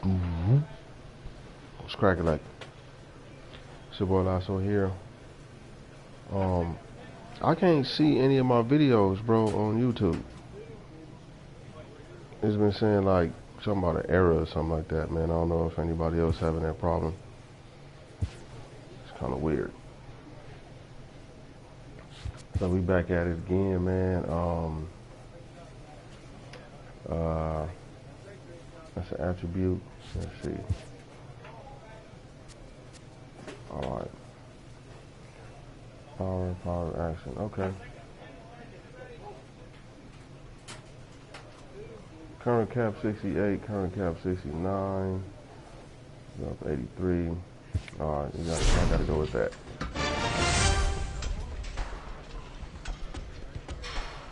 What's cracking like? It's your boy Lasso here. I can't see any of my videos, bro, on YouTube. It's been saying like something about an error or something like that, man. I don't know if anybody else having that problem. It's kind of weird. So we back at it again, man. That's an attribute. Let's see. All right. Power, action. Okay. Current cap 68, current cap 69. Up 83. All right, I gotta go with that.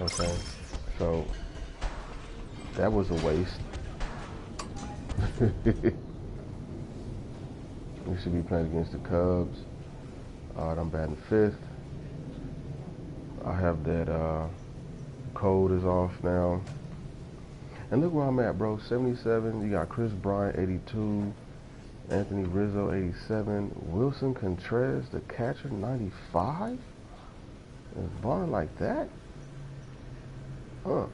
Okay. So that was a waste. We should be playing against the Cubs. Alright, I'm batting fifth. I have that code is off now. And look where I'm at, bro. 77. You got Chris Bryant, 82. Anthony Rizzo, 87. Wilson Contreras, the catcher, 95. It's balling like that? Huh.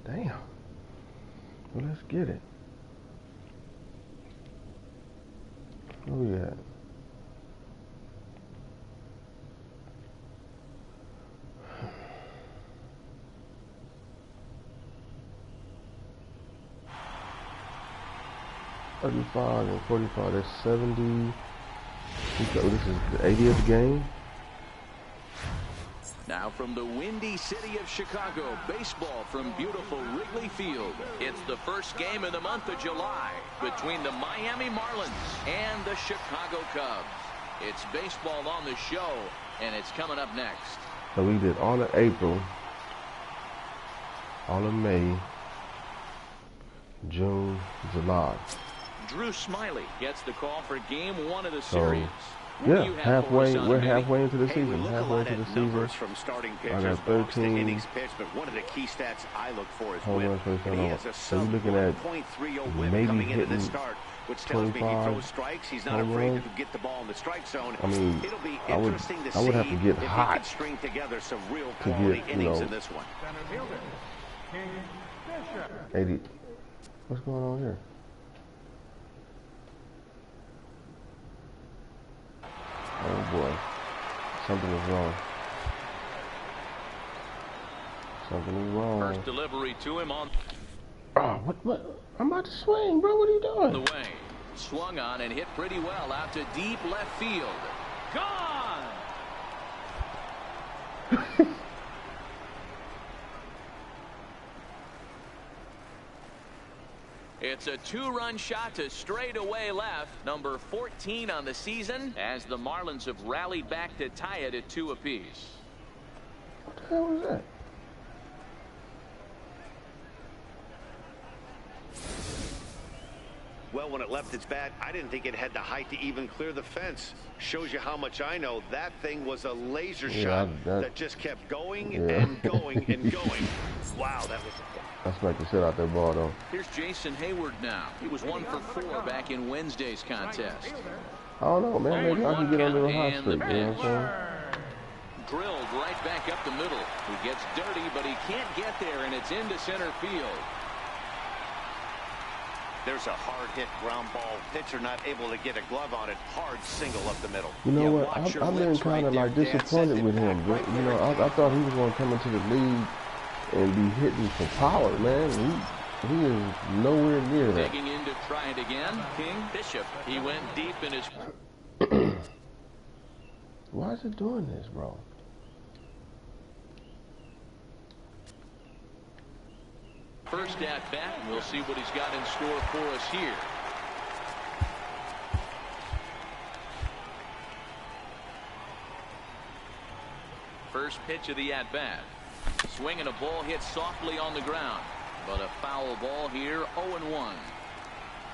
Damn. Well, let's get it. Where we at? $35 and $45. That's 70. This is the 80th game. Now from the windy city of Chicago, baseball from beautiful Wrigley Field. It's the first game in the month of July between the Miami Marlins and the Chicago Cubs. It's baseball on the show, and it's coming up next. So we did all of April, all of May, June, July. Drew Smiley gets the call for game one of the series. Yeah, we're halfway into the season. Halfway into the season. From starting pitchers, I got 13 innings pitched, but one of the key stats I look for is home runs for the So you're looking at maybe hitting start, which tells me he throws strikes. He's not afraid to get the ball in the strike zone. I mean, it'll be interesting to see. I would have to get hot to string together some real quality innings in this one. 80. What's going on here? Oh boy, something is wrong. Something is wrong. First delivery to him on. Oh, what? I'm about to swing, bro. What are you doing? The way. Swung on and hit pretty well out to deep left field. Gone! It's a two-run shot to straightaway left, number 14 on the season, as the Marlins have rallied back to tie it at 2 apiece. What the hell was that? Well, when it left its bat, I didn't think it had the height to even clear the fence. Shows you how much I know. That thing was a laser shot that just kept going and going and going. Wow, that was... That's like the shit out that ball, though. Here's Jason Hayward now. He was 1 for 4 back in Wednesday's contest. I don't know, man. Maybe I can get on a little hot streak. You know what I'm saying? Drilled right back up the middle. He gets dirty, but he can't get there, and it's into center field. There's a hard-hit ground ball. Pitcher not able to get a glove on it. Hard single up the middle. You know what? I've been kind of like disappointed with him. You know, I thought he was going to come into the league and be hitting for power, man. He is nowhere near that. Digging in to try it again. King Bishop. He went deep in his... Why is it doing this, bro? First at bat, we'll see what he's got in store for us here. First pitch of the at bat. Swinging a ball hit softly on the ground, but a foul ball here. 0-1.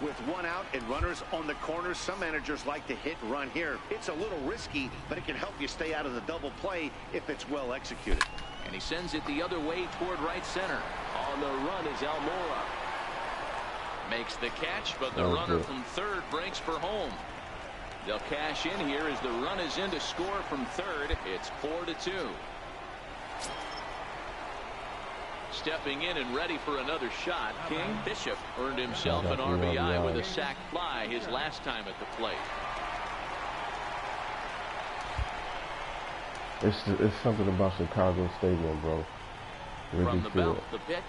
With 1 out and runners on the corners, some managers like to hit and run here. It's a little risky, but it can help you stay out of the double play if it's well executed. And he sends it the other way toward right center. On the run is Almora. Makes the catch, but the runner from third breaks for home. They'll cash in here as the run is in to score from third. It's 4-2. Stepping in and ready for another shot, King Bishop earned himself an RBI with a sac fly his last time at the plate. It's something about Chicago Stadium, bro. Really from the belt, the pitch.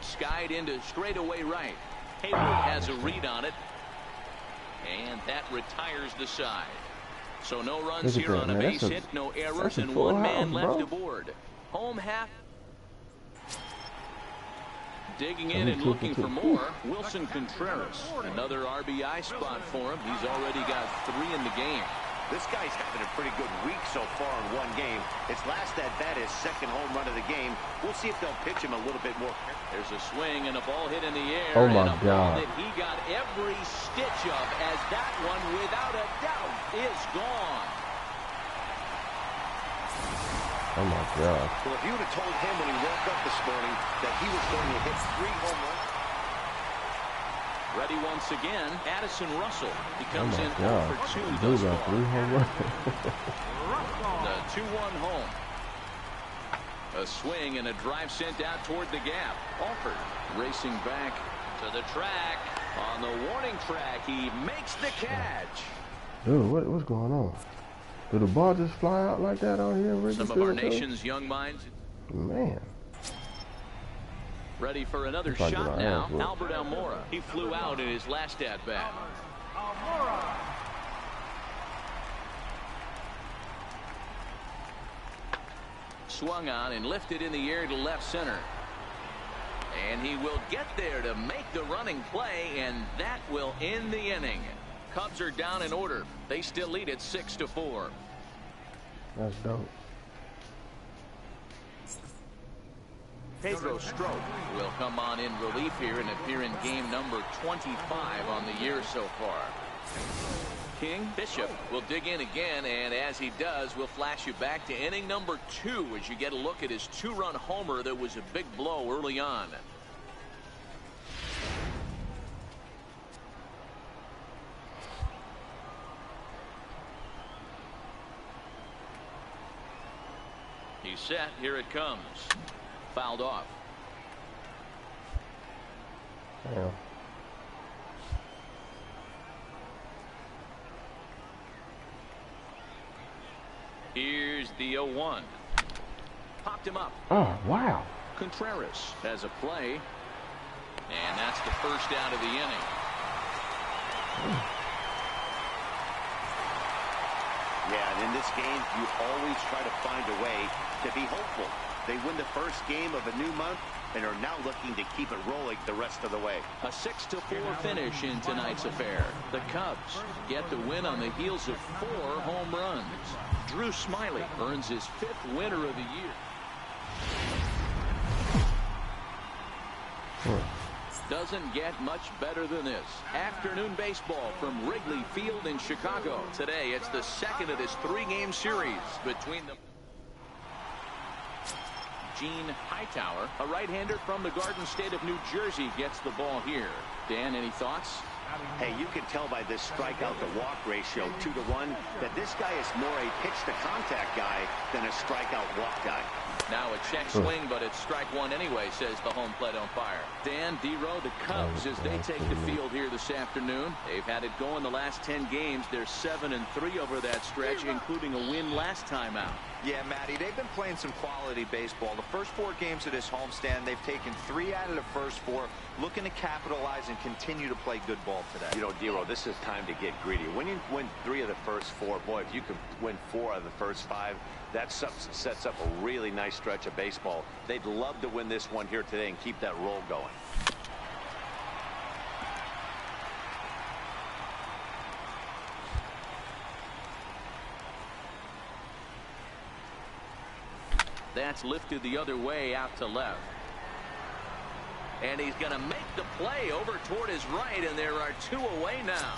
Skied into straightaway right. Hayward has a read on it. And that retires the side. So no runs here on a base hit, no errors, and one man left aboard. Home half. Digging in and looking for more, Wilson Contreras. Another RBI spot for him. He's already got 3 in the game. This guy's having a pretty good week so far in one game. His last at-bat is second home run of the game. We'll see if they'll pitch him a little bit more. There's a swing and a ball hit in the air. Oh my and a ball that he got every stitch of, as that one, without a doubt, is gone. Oh my God. Well, if you would have told him when he woke up this morning that he was going to hit 3 home runs. Ready once again, Addison Russell. He comes in God. for 2 Those thus are far. 3 home runs. The 2-1 home. A swing and a drive sent out toward the gap. Alford racing back to the track. On the warning track, he makes the catch. Dude, what's going on? Did the ball just fly out like that out here? Some of our nation's young minds. Man. Ready for another shot now. Albert Almora. He flew out in his last at-bat. Swung on and lifted in the air to left center. And he will get there to make the running play, and that will end the inning. Cubs are down in order. They still lead at 6-4. That's dope. Pedro Strop will come on in relief here and appear in game number 25 on the year so far. King Bishop will dig in again, and as he does, we'll flash you back to inning number 2 as you get a look at his 2-run homer that was a big blow early on. He's set. Here it comes. Fouled off. Yeah. Here's the 0-1. Popped him up. Oh, wow. Contreras has a play. And that's the first out of the inning. Yeah, and in this game, you always try to find a way to be hopeful. They win the first game of a new month and are now looking to keep it rolling the rest of the way. A 6-4 finish in tonight's affair. The Cubs get the win on the heels of 4 home runs. Drew Smyly earns his 5th winner of the year. Doesn't get much better than this. Afternoon baseball from Wrigley Field in Chicago. Today, it's the second of this 3-game series between the Gene Hightower, a right-hander from the Garden State of New Jersey, gets the ball here. Dan, any thoughts? Hey, you can tell by this strikeout to walk ratio 2-to-1 that this guy is more a pitch to contact guy than a strikeout walk guy. Now a check swing, but it's strike 1 anyway, says the home plate umpire. Dan, D-Row, the Cubs, as they take the field here this afternoon. They've had it going the last 10 games. They're 7-3 over that stretch, including a win last time out. Yeah, Matty, they've been playing some quality baseball. The first 4 games of this homestand, they've taken 3 out of the first 4, looking to capitalize and continue to play good ball today. You know, D-Row, this is time to get greedy. When you win 3 of the first 4, boy, if you could win 4 out of the first 5, that sets up a really nice stretch of baseball. They'd love to win this one here today and keep that roll going. That's lifted the other way out to left. And he's going to make the play over toward his right, and there are 2 away now.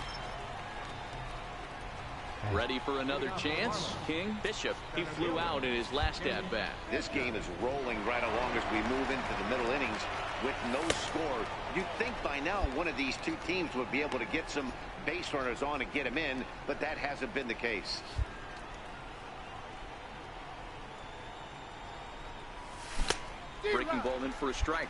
Ready for another chance? King Bishop, he flew out in his last at-bat. This game is rolling right along as we move into the middle innings. with no score. You'd think by now one of these two teams would be able to get some base runners on and get them in, but that hasn't been the case. Breaking ball in for a strike.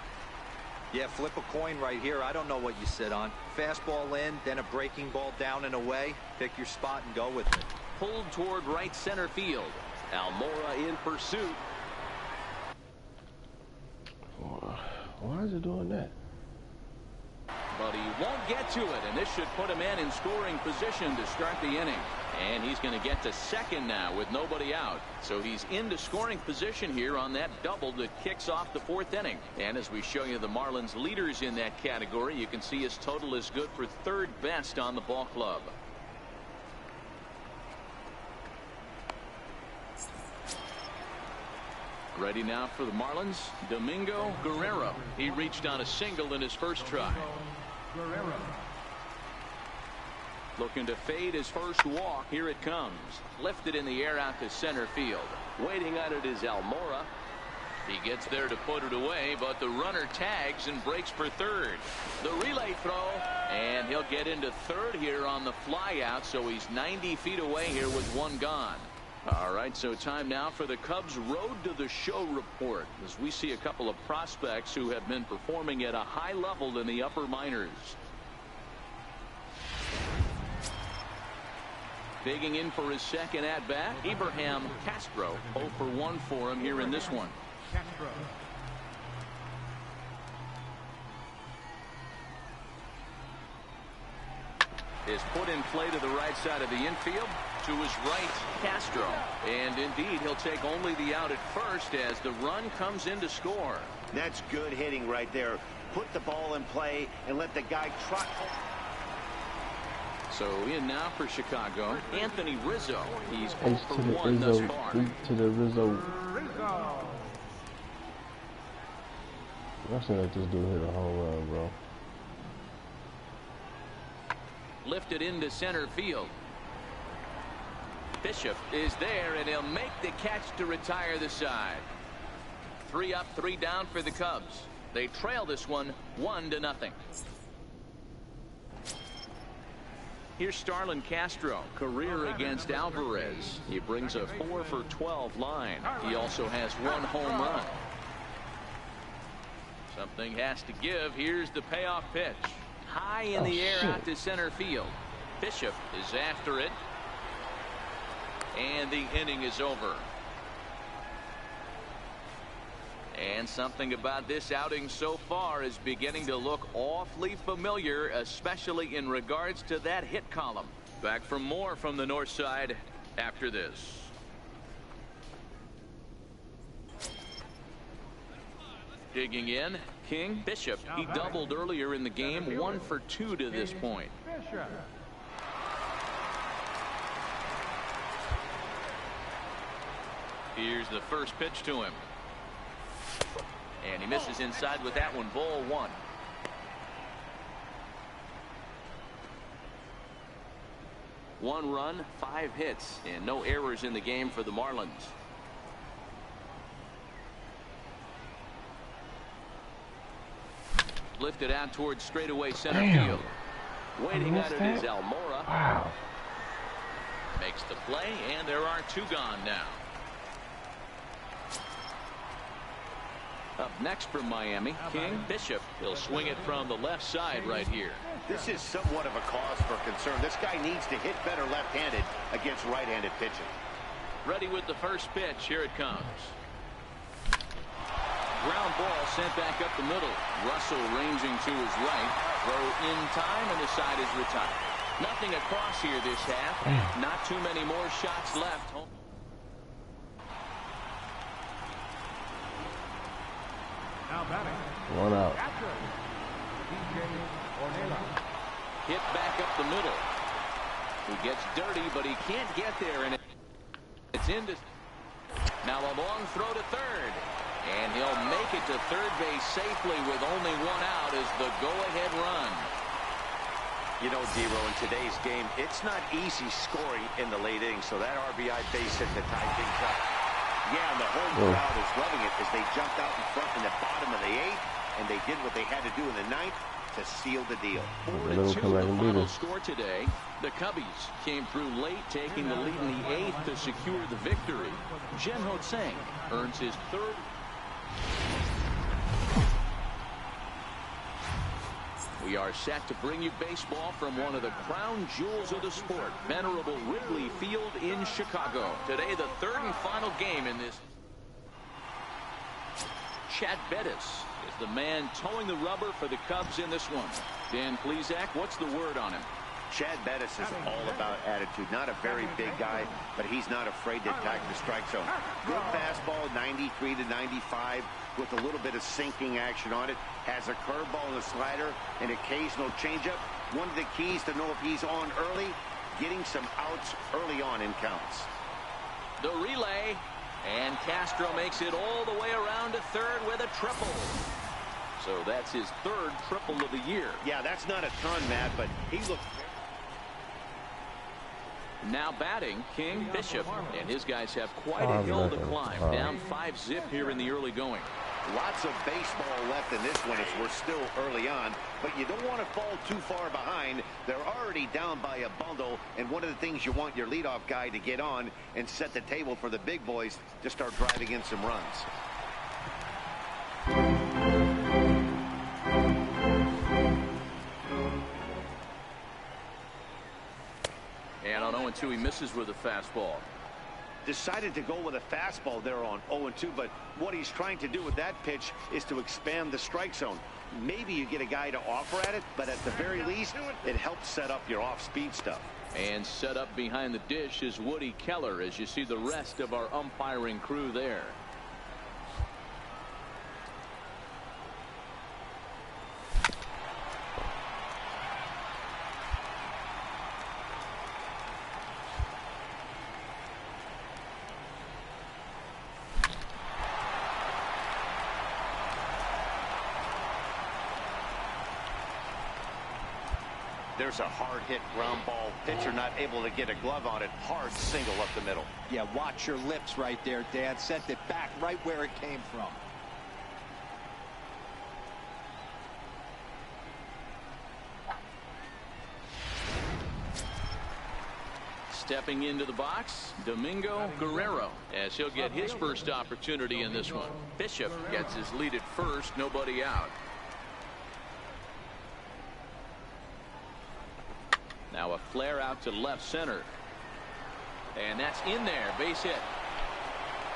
Yeah, flip a coin right here. I don't know what you sit on. Fastball in, then a breaking ball down and away. Pick your spot and go with it. Pulled toward right center field. Almora in pursuit. Why is it doing that? But he won't get to it, and this should put him in scoring position to start the inning. And he's going to get to second now with nobody out. So he's into scoring position here on that double that kicks off the fourth inning. And as we show you the Marlins leaders in that category, you can see his total is good for third best on the ball club. Ready now for the Marlins, Domingo Guerrero. He reached on a single in his first try. Looking to fade his first walk. Here it comes. Lifted in the air out to center field. Waiting on it is Almora. He gets there to put it away, but the runner tags and breaks for third. The relay throw, and he'll get into third here on the fly out, so he's 90 feet away here with one gone. All right, so time now for the Cubs Road to the Show report, as we see a couple of prospects who have been performing at a high level in the upper minors. Digging in for his second at-bat, Abraham Castro. 0 for 1 for him here in this one. Is put in play to the right side of the infield. To his right, Castro. And indeed, he'll take only the out at first as the run comes in to score. That's good hitting right there. Put the ball in play and let the guy trot home. So in now for Chicago, Anthony Rizzo. He's 0 Thanks for to the 1 thus Rizzo, far. to the Rizzo. I should let this dude hit a home run, bro. Lifted into center field. Bishop is there, and he'll make the catch to retire the side. 3 up, 3 down for the Cubs. They trail this one 1-0. Here's Starlin Castro, career against Alvarez. He brings a 4 for 12 line. He also has 1 home run. Something has to give. Here's the payoff pitch. High in the air out to center field. Bishop is after it. And the inning is over. And something about this outing so far is beginning to look awfully familiar, especially in regards to that hit column. Back for more from the north side after this. Digging in, King. Bishop. He doubled earlier in the game. 1 for 2 to this point. Here's the first pitch to him. And he misses inside with that one. Ball 1. One run, 5 hits, and no errors in the game for the Marlins. Lifted out towards straightaway center field. Waiting at it is Almora. Wow. Makes the play, and there are 2 gone now. Up next from Miami, King. Bishop. He'll swing it from the left side right here. This is somewhat of a cause for concern. This guy needs to hit better left-handed against right-handed pitching. Ready with the first pitch. Here it comes. Ground ball sent back up the middle. Russell ranging to his right. Throw in time, and the side is retired. Nothing across here this half. Not too many more shots left. One out. Hit back up the middle. He gets dirty, but he can't get there, and it's into. Now a long throw to third, and he'll make it to third base safely with only 1 out as the go-ahead run. You know, Dero, in today's game, it's not easy scoring in the late innings, so that RBI base hit to tie things up. Yeah, and the home crowd is loving it as they jumped out in front in the bottom of the 8th. and they did what they had to do in the ninth to seal the deal. 4-2 the final score today. The Cubbies came through late, taking the lead in the 8th to secure the victory. Jen Ho-Tseng earns his 3rd. We are set to bring you baseball from one of the crown jewels of the sport, venerable Wrigley Field in Chicago. Today, the 3rd and final game in this. Chad Bettis is the man towing the rubber for the Cubs in this one. Dan Plesac, what's the word on him? Chad Bettis is all about attitude. Not a very big guy, but he's not afraid to attack the strike zone. Good fastball, 93 to 95, with a little bit of sinking action on it. Has a curveball and a slider, an occasional changeup. One of the keys to know if he's on early, getting some outs early on in counts. The relay, and Castro makes it all the way around to 3rd with a triple. So that's his 3rd triple of the year. Yeah, that's not a ton, Matt, but he looked. Now batting, King Bishop, and his guys have quite a hill to climb. Down 5-zip here in the early going. Lots of baseball left in this one as we're still early on, but you don't want to fall too far behind. They're already down by a bundle, and one of the things you want your leadoff guy to get on and set the table for the big boys to start driving in some runs. And on 0-2, he misses with a fastball. Decided to go with a fastball there on 0-2, but what he's trying to do with that pitch is to expand the strike zone. Maybe you get a guy to offer at it, but at the very least, it helps set up your off-speed stuff. And set up behind the dish is Woody Keller, as you see the rest of our umpiring crew there. There's a hard hit ground ball. Pitcher not able to get a glove on it. Hard single up the middle. Yeah, watch your lips right there, Dan. Sent it back right where it came from. Stepping into the box, Domingo Guerrero, as he'll get his first opportunity in this one. Bishop gets his lead at first, nobody out. Now a flare out to left center. And that's in there. Base hit.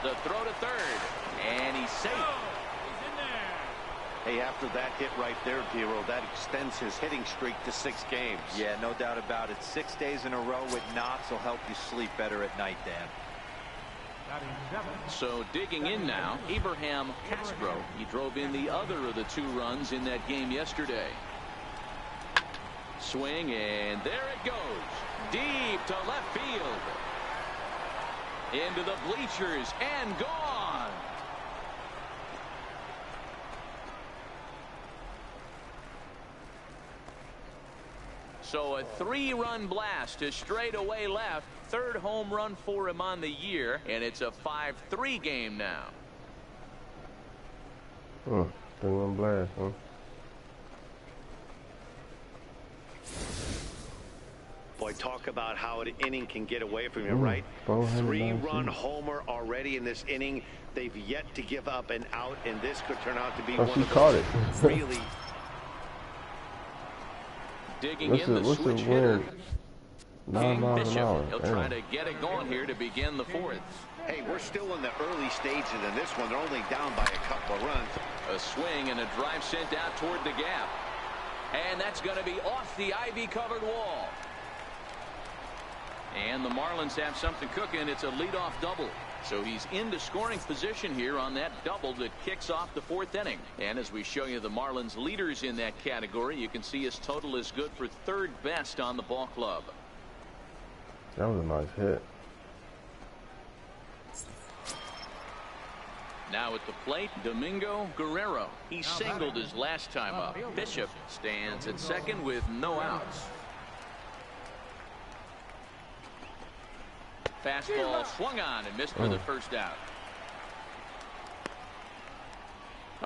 The throw to 3rd. And he's safe. He's in there. Hey, after that hit right there, Dero, that extends his hitting streak to 6 games. Yeah, no doubt about it. 6 days in a row with knocks will help you sleep better at night, Dan. So digging in now, Abraham Castro. He drove in the other of the 2 runs in that game yesterday. Swing, and there it goes. Deep to left field. Into the bleachers and gone. So a 3-run blast to straightaway left. 3rd home run for him on the year, and it's a 5-3 game now. 3-run blast, huh? Boy, talk about how an inning can get away from you, right? 3-run homer already in this inning. They've yet to give up an out, and this could turn out to be one of those really. Digging in the switch hitter. King Bishop. He'll try to get it going here to begin the 4th. Hey, we're still in the early stages in this one. They're only down by a couple of runs. A swing and a drive sent out toward the gap. And that's going to be off the ivy-covered wall. And the Marlins have something cooking. It's a leadoff double. So he's into scoring position here on that double that kicks off the 4th inning. And as we show you the Marlins leaders in that category, you can see his total is good for 3rd best on the ball club. That was a nice hit. Now at the plate, Domingo Guerrero. He singled his last time up. Bishop stands at 2nd with no outs. Fastball swung on and missed for the 1st out.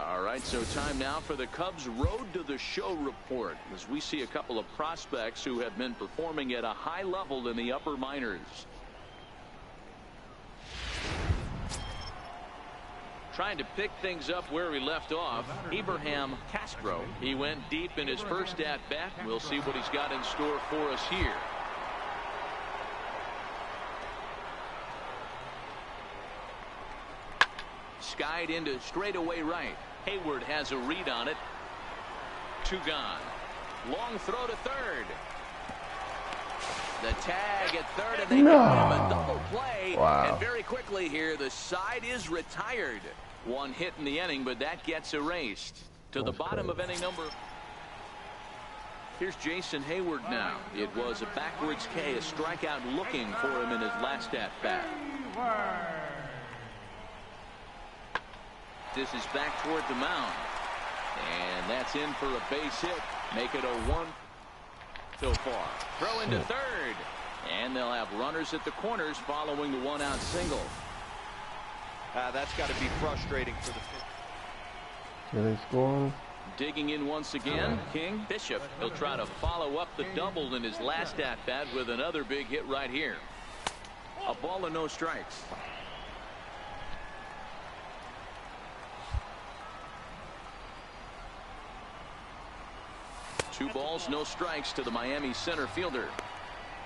All right, so time now for the Cubs Road to the Show report, as we see a couple of prospects who have been performing at a high level in the upper minors. Trying to pick things up where we left off, Abraham Castro. He went deep in his first at-bat. We'll see what he's got in store for us here. Skied into straightaway right. Hayward has a read on it. 2 gone. Long throw to third. The tag at third, and they give him a double play. Wow. And very quickly here, the side is retired. 1 hit in the inning, but that gets erased. To the bottom of inning number. Here's Jason Hayward now. It was a backwards K, a strikeout looking for him in his last at-bat. This is back toward the mound. And that's in for a base hit. Make it a 1 so far. Throw into third. And they'll have runners at the corners following the 1-out single. That's got to be frustrating for the pitcher. Are they scoring? Digging in once again, King. Bishop. He'll try to follow up the double in his last at-bat with another big hit right here. A ball and no strikes. Two balls, no strikes to the Miami center fielder.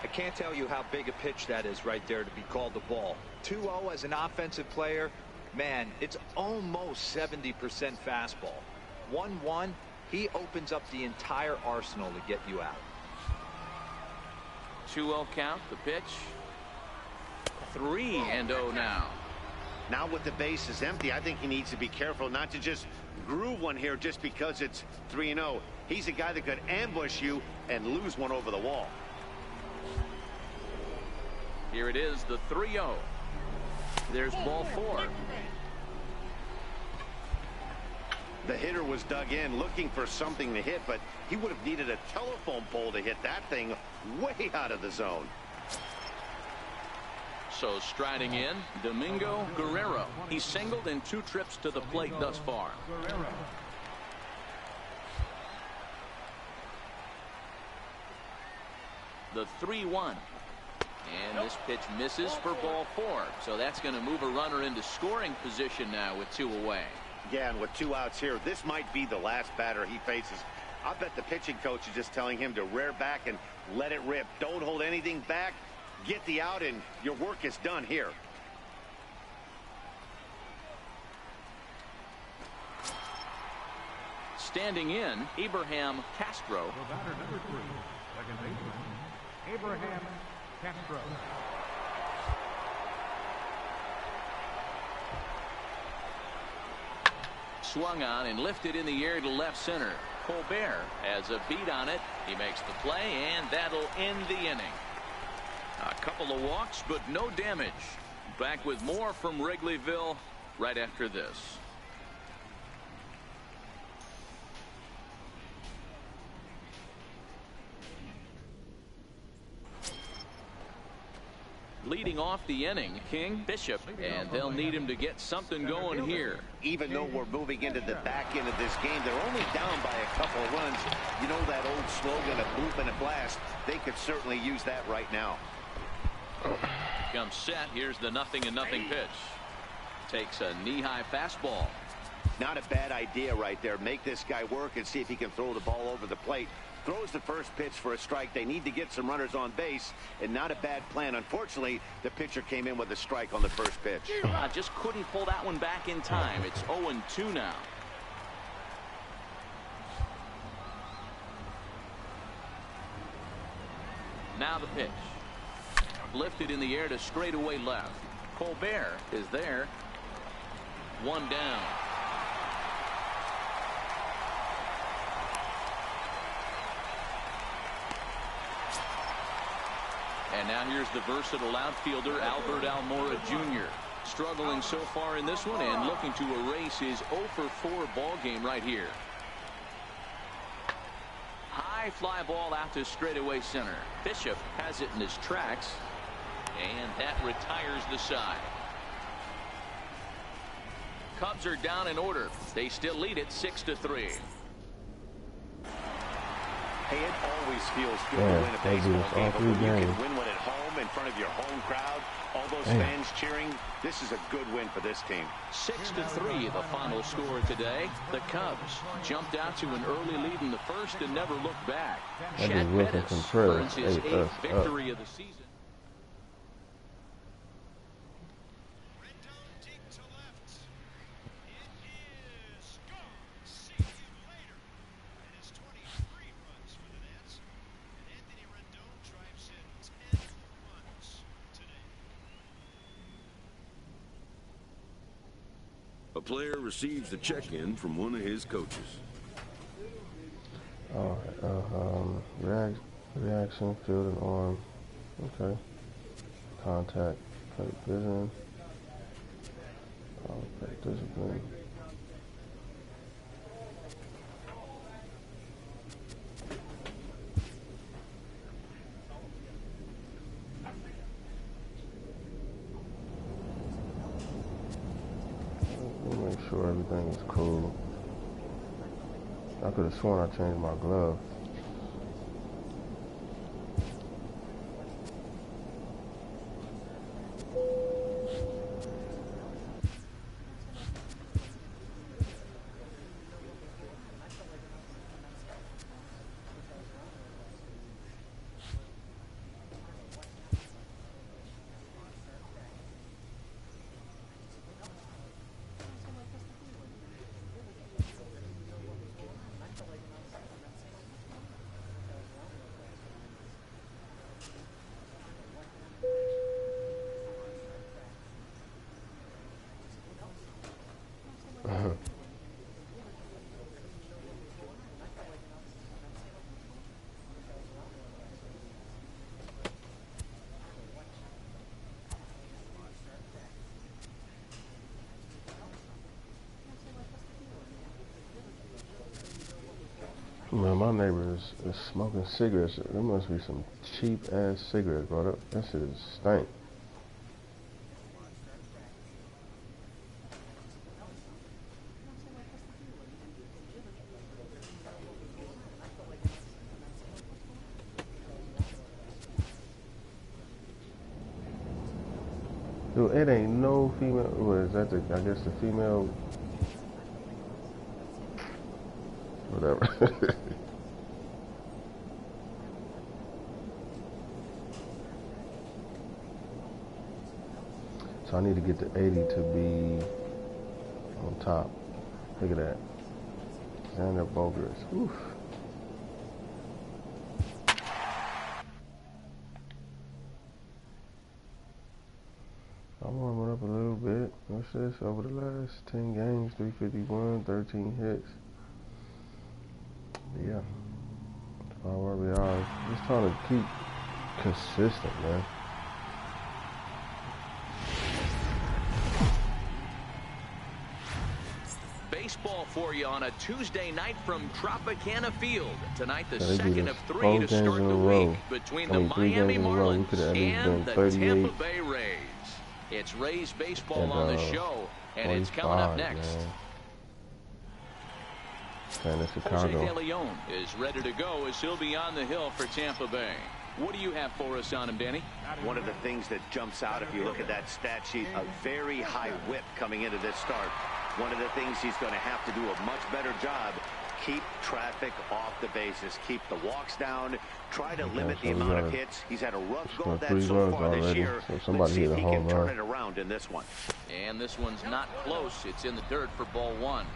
I can't tell you how big a pitch that is right there to be called the ball. 2-0 as an offensive player, man, it's almost 70% fastball. 1-1, he opens up the entire arsenal to get you out. 2-0 count, the pitch. 3-0 now. Now with the bases empty, I think he needs to be careful not to just groove one here just because it's 3-0. He's a guy that could ambush you and lose one over the wall. Here it is, the 3-0. There's ball 4. The hitter was dug in looking for something to hit, but he would have needed a telephone pole to hit that thing way out of the zone. So striding in, Domingo Guerrero. He's singled in 2 trips to the plate thus far. The 3-1. And this pitch misses for ball 4. So that's going to move a runner into scoring position now with 2 away. Yeah, and with 2 outs here, this might be the last batter he faces. I bet the pitching coach is just telling him to rear back and let it rip. Don't hold anything back. Get the out, and your work is done here. Standing in, Abraham Castro. The batter, number 3, second baseman, Abraham Castro. Swung on and lifted in the air to left center. Colbert has a beat on it. He makes the play, and that'll end the inning. A couple of walks, but no damage. Back with more from Wrigleyville right after this. Leading off the inning, King, Bishop, and they'll need him to get something going here. Even though we're moving into the back end of this game, they're only down by a couple of runs. You know that old slogan, a boop and a blast. They could certainly use that right now. Comes set. Here's the 0-0 pitch. Takes a knee-high fastball. Not a bad idea right there. Make this guy work and see if he can throw the ball over the plate. Throws the first pitch for a strike. They need to get some runners on base, and not a bad plan. Unfortunately, the pitcher came in with a strike on the first pitch. Just couldn't pull that one back in time. It's 0-2 now. Now the pitch. Lifted in the air to straightaway left. Colbert is there. 1 down. And now here's the versatile outfielder, Albert Almora Jr. Struggling so far in this one and looking to erase his 0-for-4 ball game right here. High fly ball out to straightaway center. Bishop has it in his tracks, and that retires the side. Cubs are down in order. They still lead it 6-3. Hey, it always feels good to win a baseball game, but when you can win one at home in front of your home crowd, all those fans cheering, this is a good win for this team. 6-3, the final score today. The Cubs jumped out to an early lead in the first and never looked back. Chad Pettis earns his 8th victory of the season. A player receives the check-in from one of his coaches. All right, reaction, field and arm. Okay. Contact, plate vision. Plate discipline. Make sure everything is cool. I could have sworn I changed my glove. Man, my neighbor is smoking cigarettes. There must be some cheap ass cigarettes, bro. That shit is stank. Dude, it ain't no female. What is that? I guess the female. Whatever. So I need to get the 80 to be on top. Look at that. And they're bogus. Oof. I'm warming up a little bit. What's this? Over the last 10 games, 351, 13 hits. But yeah, that's about where we are. Just trying to keep consistent, man. Baseball for you on a Tuesday night from Tropicana Field. Tonight, the second of 3 to start the week between the Miami Marlins and the Tampa Bay Rays. It's Rays baseball on the show, and it's coming up next. Jose De Leon is ready to go as he'll be on the hill for Tampa Bay. What do you have for us on him, Danny? One of the things that jumps out if you look at that stat sheet, a very high whip coming into this start. One of the things he's going to have to do a much better job, keep traffic off the bases, keep the walks down, try to limit the amount of hits. He's had a rough go of that so far this year. Let's see if he can turn it around in this one. And this one's not close. It's in the dirt for ball one.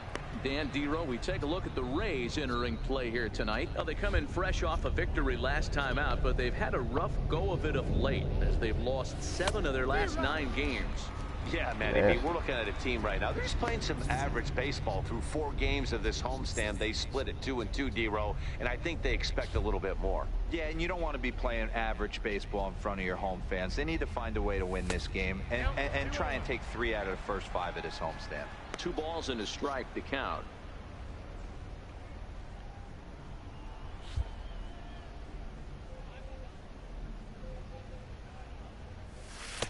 Dan Dero, we take a look at the Rays entering play here tonight. Now, they come in fresh off a victory last time out, but they've had a rough go of it of late as they've lost 7 of their last 9 games. Yeah, man, I mean, we're looking at a team right now. They're just playing some average baseball through 4 games of this homestand. They split it 2-2, Dero, and I think they expect a little bit more. Yeah, and you don't want to be playing average baseball in front of your home fans. They need to find a way to win this game and try and take 3 out of the first 5 of this homestand. 2 balls and a strike to count.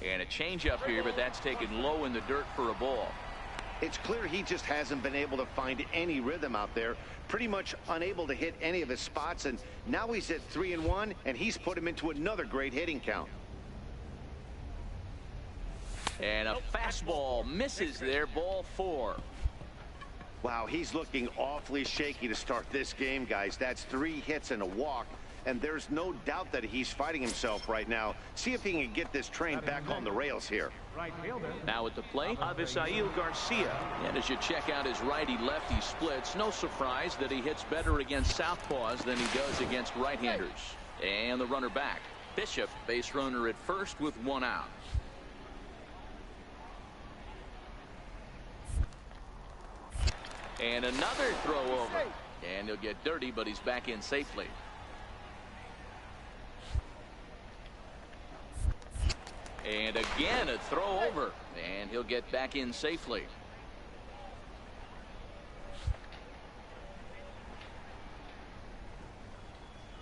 And a changeup here, but that's taken low in the dirt for a ball. It's clear he just hasn't been able to find any rhythm out there. Pretty much unable to hit any of his spots, and now he's at 3-1, and he's put him into another great hitting count. And a fastball misses there, ball 4. Wow, he's looking awfully shaky to start this game, guys. That's 3 hits and a walk, and there's no doubt that he's fighting himself right now. See if he can get this train back on the rails here. Now at the plate, Avisail Garcia. And as you check out his righty-lefty splits, no surprise that he hits better against southpaws than he does against right-handers. And the runner back. Bishop, base runner at first with 1 out. And another throw over. And he'll get dirty, but he's back in safely. And again, a throw over. And he'll get back in safely.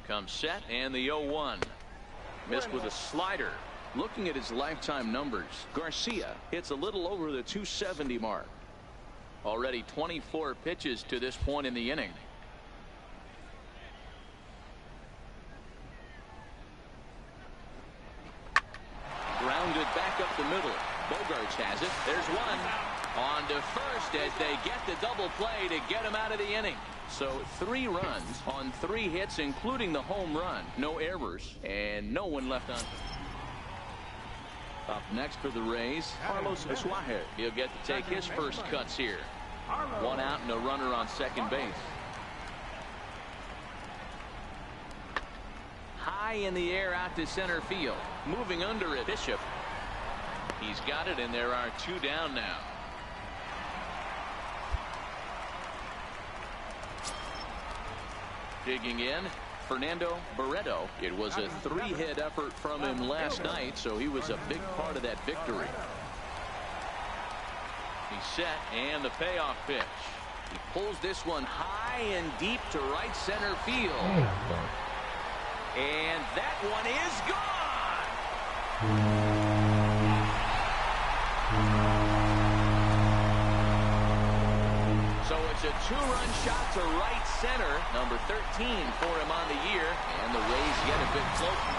Comes set, and the 0-1. Missed with a slider. Looking at his lifetime numbers, Garcia hits a little over the 270 mark. Already 24 pitches to this point in the inning. Grounded back up the middle. Bogarts has it. There's one. On to first as they get the double play to get him out of the inning. So 3 runs on 3 hits, including the home run. No errors and no one left on. Up next for the Rays, Carlos Asuaje. He'll get to take his first cuts here. 1 out and a runner on second base. High in the air out to center field. Moving under it, Bishop. He's got it, and there are 2 down now. Digging in, Fernando Barreto. It was a 3-hit effort from him last night, so he was a big part of that victory. He's set, and the payoff pitch. He pulls this one high and deep to right center field. And that one is gone. So it's a 2-run shot to right center. Number 13 for him on the year. And the Rays get a bit closer.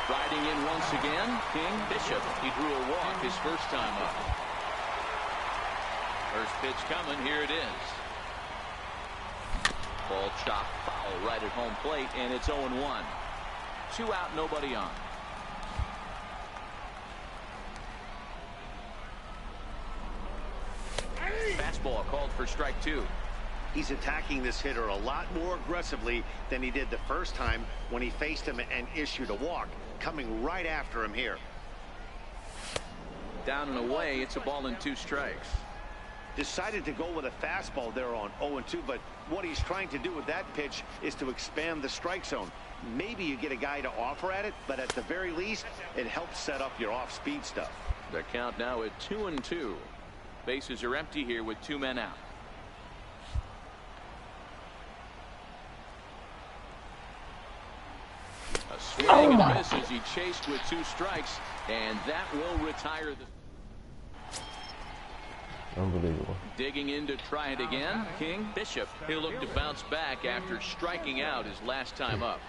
Riding in once again, King Bishop. He drew a walk his first time up. First pitch coming. Here it is. Ball chopped foul right at home plate, and it's 0-1. 2 out, nobody on. Fastball called for strike 2. He's attacking this hitter a lot more aggressively than he did the first time when he faced him and issued a walk. Coming right after him here. Down and away, it's a ball and 2 strikes. Decided to go with a fastball there on 0-2, but what he's trying to do with that pitch is to expand the strike zone. Maybe you get a guy to offer at it, but at the very least, it helps set up your off-speed stuff. The count now at 2-2. Bases are empty here with 2 men out. A swing and a miss as he chased with 2 strikes, and that will retire the. Unbelievable. Digging in to try it again, King Bishop. He'll look to bounce back after striking out his last time up.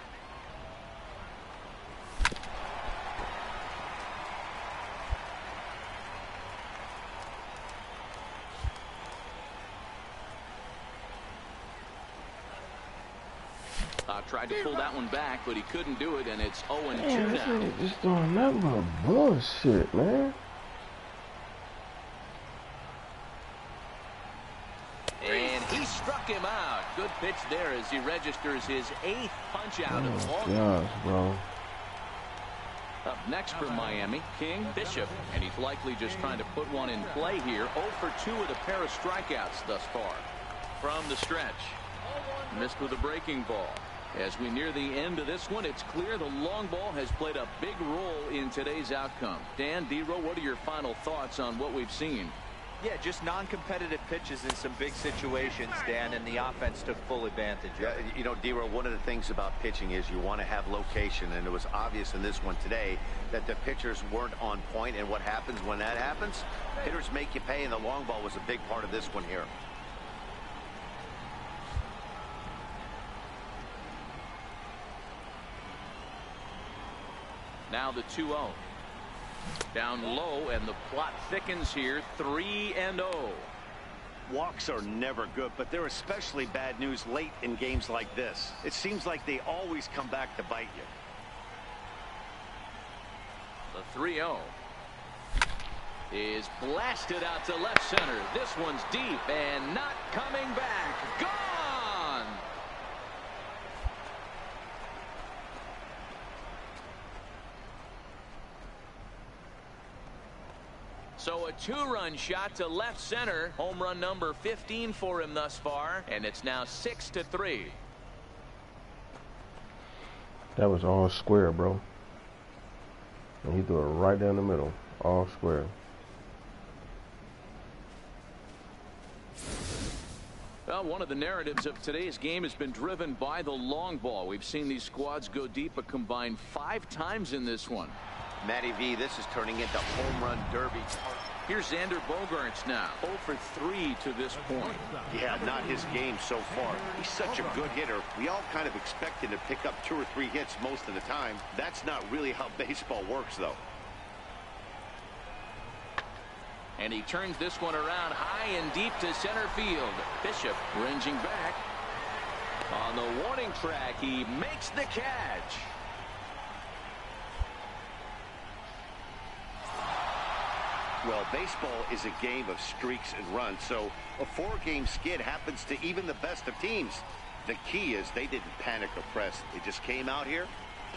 Tried to pull that one back, but he couldn't do it, and it's 0-2 now. Just doing nothing but bullshit, man. And he struck him out. Good pitch there as he registers his 8th punch out of the ball. Gosh, bro. Up next for Miami, King Bishop, and he's likely just trying to put one in play here. 0 for 2 with a pair of strikeouts thus far. From the stretch, missed with a breaking ball. As we near the end of this one, it's clear the long ball has played a big role in today's outcome. Dan, D-Row, what are your final thoughts on what we've seen? Yeah, just non-competitive pitches in some big situations, Dan, and the offense took full advantage. Yeah, you know, D-Row, one of the things about pitching is you want to have location, and it was obvious in this one today that the pitchers weren't on point, and what happens when that happens? Hitters make you pay, and the long ball was a big part of this one here. Now the 2-0. Down low, and the plot thickens here, 3-0. Walks are never good, but they're especially bad news late in games like this. It seems like they always come back to bite you. The 3-0 is blasted out to left center. This one's deep and not coming back. Gone! So a 2-run shot to left center. Home run number 15 for him thus far, and it's now 6-3. That was all square, bro. And he threw it right down the middle, all square. Well, one of the narratives of today's game has been driven by the long ball. We've seen these squads go deep a combined 5 times in this one. Matty V, this is turning into home run derby. Here's Xander Bogaerts now, 0 for 3 to this point. Yeah, not his game so far. He's such a good hitter. We all kind of expect him to pick up 2 or 3 hits most of the time. That's not really how baseball works, though. And he turns this one around high and deep to center field. Bishop ranging back. On the warning track, he makes the catch. Well, baseball is a game of streaks and runs, so a 4-game skid happens to even the best of teams. The key is they didn't panic or press. They just came out here,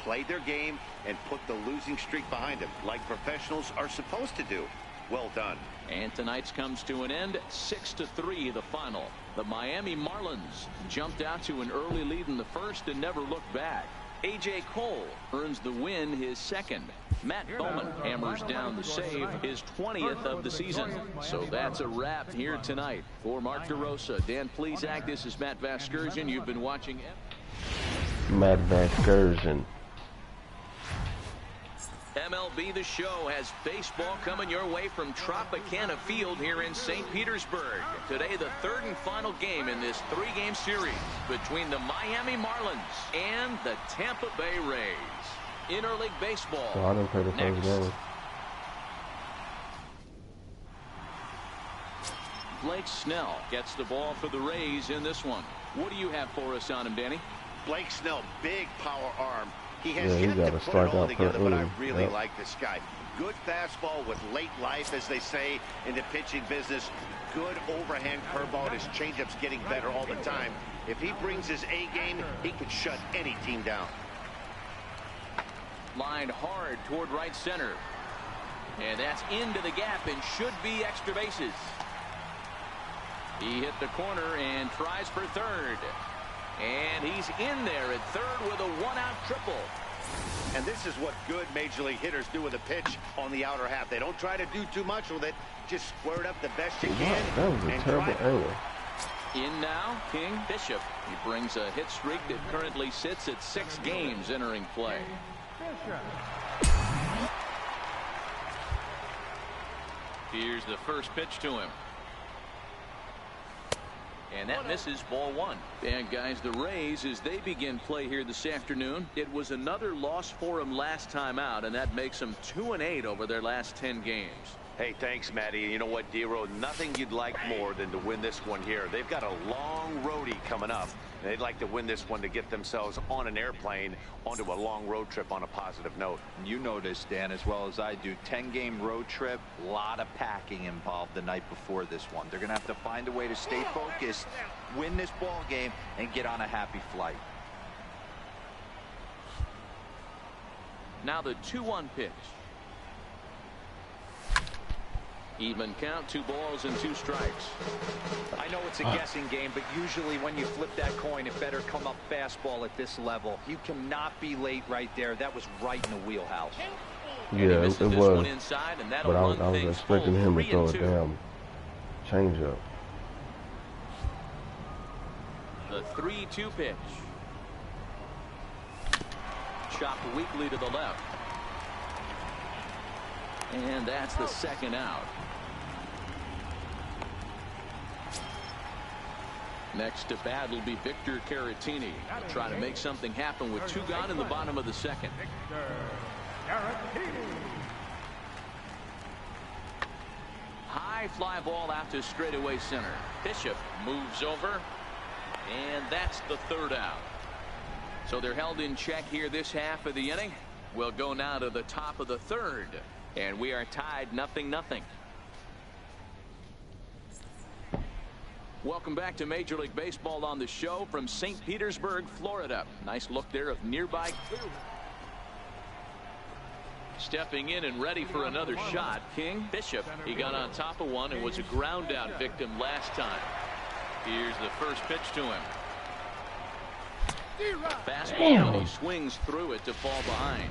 played their game, and put the losing streak behind them, like professionals are supposed to do. Well done. And tonight's comes to an end, 6-3 the final. The Miami Marlins jumped out to an early lead in the first and never looked back. A.J. Cole earns the win, his second. Matt Bowman hammers down the save, his 20th of the season. So that's a wrap here tonight. For Mark DeRosa, Dan Plesac, this is Matt Vasgersian. You've been watching Matt Vasgersian. MLB The Show has baseball coming your way from Tropicana Field here in St. Petersburg. Today, the 3rd and final game in this 3-game series between the Miami Marlins and the Tampa Bay Rays. Interleague baseball. So I didn't play the first game. Blake Snell gets the ball for the Rays in this one. What do you have for us on him, Danny? Blake Snell, big power arm. He has yet to put it all together, but I really Yep. like this guy. Good fastball with late life, as they say in the pitching business. Good overhand curveball. His changeup's getting better all the time. If he brings his A game, he can shut any team down. Lined hard toward right center. And that's into the gap and should be extra bases. He hit the corner and tries for third. And he's in there at third with a 1-out triple. And this is what good major league hitters do with a pitch on the outer half. They don't try to do too much with it. Just square it up the best you can. That was a terrible angle. In now, King Bishop. He brings a hit streak that currently sits at 6 games entering play. Here's the first pitch to him. And that misses, ball 1. And guys, the Rays, as they begin play here this afternoon, it was another loss for them last time out, and that makes them 2-8 over their last 10 games. Hey, thanks, Matty. You know what, D-Row? Nothing you'd like more than to win this one here. They've got a long roadie coming up. And they'd like to win this one to get themselves on an airplane onto a long road trip on a positive note. You know this, Dan, as well as I do. 10-game road trip, a lot of packing involved the night before this one. They're going to have to find a way to stay focused, win this ball game, and get on a happy flight. Now the 2-1 pitch. Even count, 2 balls and 2 strikes. I know it's a guessing game, but usually when you flip that coin, it better come up fastball at this level. You cannot be late right there. That was right in the wheelhouse. Yeah, it was. Inside, and but I was expecting him to throw it down Change up. The 3-2 pitch. Chopped weakly to the left. And that's the second out. Next to bat will be Victor Caratini. Try to make something happen with 2 gone in the bottom of the second. High fly ball out to straightaway center. Bishop moves over. And that's the 3rd out. So they're held in check here this half of the inning. We'll go now to the top of the 3rd. And we are tied 0-0. Welcome back to Major League Baseball on the show from St. Petersburg, Florida. Nice look there of nearby Clearwater. Stepping in and ready for another shot, King. Bishop, he got on top of one and was a ground out victim last time. Here's the first pitch to him. Fastball, and he swings through it to fall behind.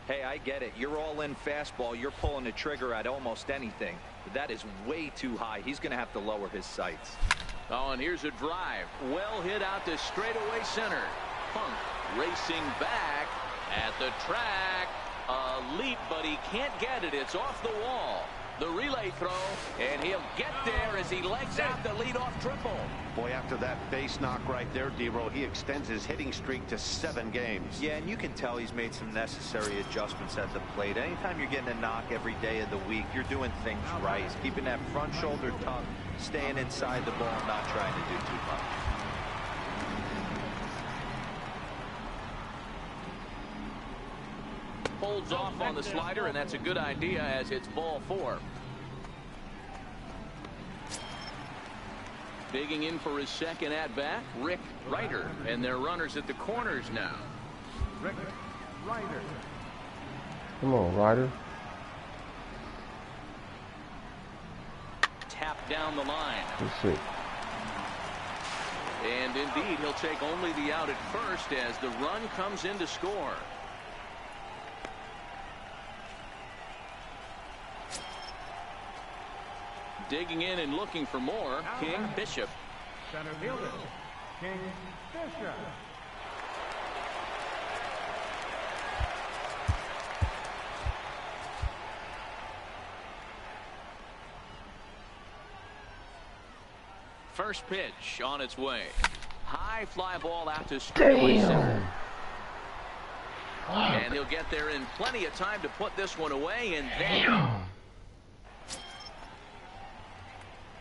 Hey, I get it. You're all in fastball. You're pulling the trigger at almost anything. But that is way too high. He's going to have to lower his sights. Oh, and here's a drive. Well hit out to straightaway center. Funk racing back at the track. A leap, but he can't get it. It's off the wall. The relay throw, and he'll get there as he legs out the leadoff triple. Boy, after that base knock right there, D-Row, he extends his hitting streak to 7 games. Yeah, and you can tell he's made some necessary adjustments at the plate. Anytime you're getting a knock every day of the week, you're doing things right. He's keeping that front shoulder tucked, staying inside the ball, not trying to do too much. Holds off on the slider, and that's a good idea as it's ball 4. Digging in for his second at-bat, Rick Ryder, and their runners at the corners now. Rick Ryder. Come on, Ryder. Tap down the line. Let's see. And indeed, he'll take only the out at first as the run comes in to score. Digging in and looking for more, King. Bishop. Center fielder, King Bishop. First pitch on its way. High fly ball out to straightaway center. And he'll get there in plenty of time to put this one away, and then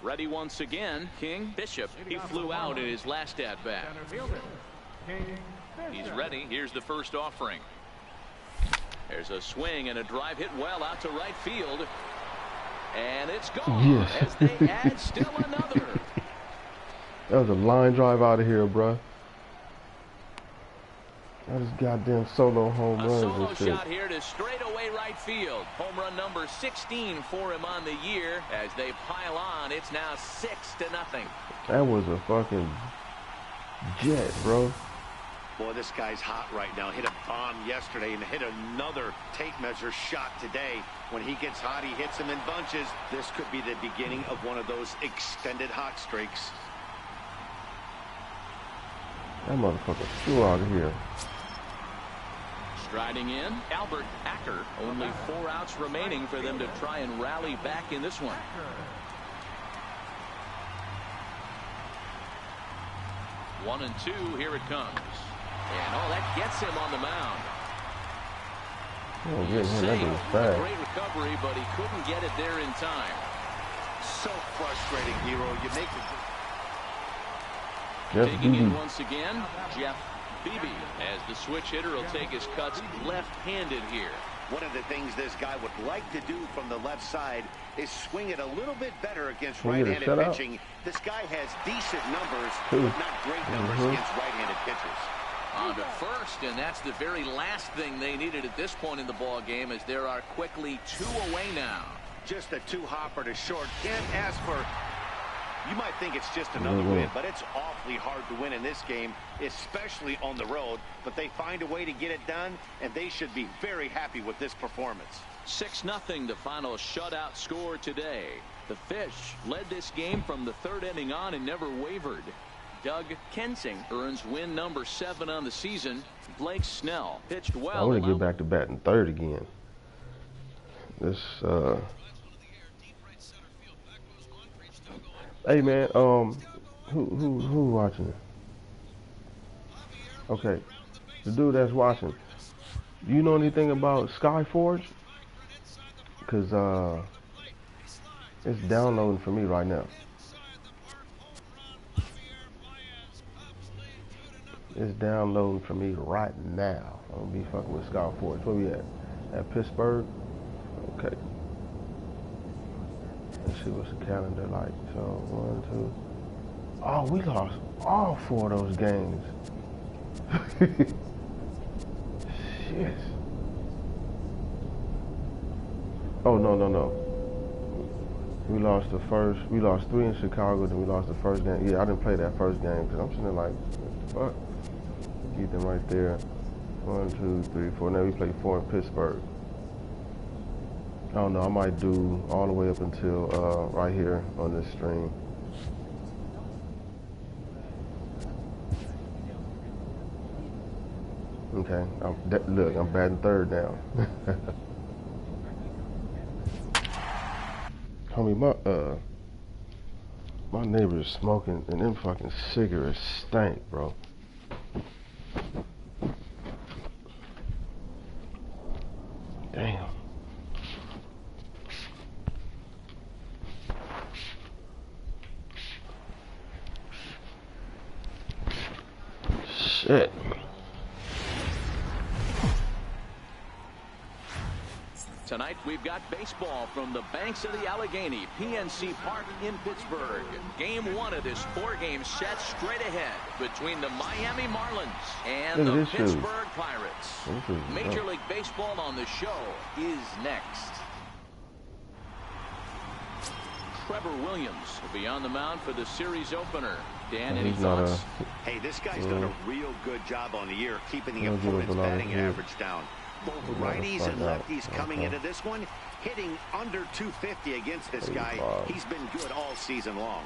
ready once again, King. Bishop, he flew out in his last at-bat. He's ready. Here's the first offering. There's a swing and a drive hit well out to right field. And it's gone. Yes. As they add still another. That was a line drive out of here, bruh. That is goddamn solo home runs Solo and shit. shot here to straightaway right field. Home run number 16 for him on the year. As they pile on, it's now 6-0. That was a fucking jet, bro. Boy, this guy's hot right now. Hit a bomb yesterday and hit another tape measure shot today. When he gets hot, he hits them in bunches. This could be the beginning of one of those extended hot streaks. That motherfucker flew out of here. Striding in, Albert Acker. Only 4 outs remaining for them to try and rally back in this one. One and two, here it comes. And that gets him on the mound. Oh, getting him, that was fast. Great recovery, but he couldn't get it there in time. So frustrating, Hero. You make it. Taking in once again, Jeff Beebe, as the switch hitter will take his cuts left-handed here. One of the things this guy would like to do from the left side is swing it a little bit better against right-handed pitching. This guy has decent numbers, but not great numbers against right-handed pitchers. On to first, and that's the very last thing they needed at this point in the ball game, as there are quickly 2 away now. Just a 2-hopper to short. Can't ask for. You might think it's just another win, but it's awfully hard to win in this game, especially on the road. But they find a way to get it done, and they should be very happy with this performance. 6-0 the final shutout score today. The Fish led this game from the 3rd inning on and never wavered. Doug Kensing earns win number 7 on the season. Blake Snell pitched well. I want to get back to batting 3rd again. This hey man, who watching? Okay, the dude that's watching. Do you know anything about Skyforge? Cause it's downloading for me right now. It's downloading for me right now. I'm gonna be fucking with Skyforge. Where we at? At Pittsburgh? Okay. Let's see what's the calendar like. So 1, 2. Oh, we lost all 4 of those games. Shit. Oh no. We lost the first. We lost 3 in Chicago, then we lost the first game. Yeah, I didn't play that first game because I'm sitting there like, what the fuck? Keep them right there. 1, 2, 3, 4. Now we play 4 in Pittsburgh. I don't know. I might do all the way up until right here on this stream. Okay. Look, I'm batting 3rd now. Homie, my neighbor is smoking, and them fucking cigarettes stink, bro. Damn. Shit. Tonight we've got baseball from the banks of the Allegheny, PNC Park in Pittsburgh. Game 1 of this 4-game set straight ahead between the Miami Marlins and the Pittsburgh Pirates. Major League Baseball on the show is next. Trevor Williams will be on the mound for the series opener. Dan, any thoughts? Hey, this guy's done a real good job on the year keeping the opponent's batting average down. Both righties and lefties coming into this one, hitting under 250 against this guy. He's been good all season long.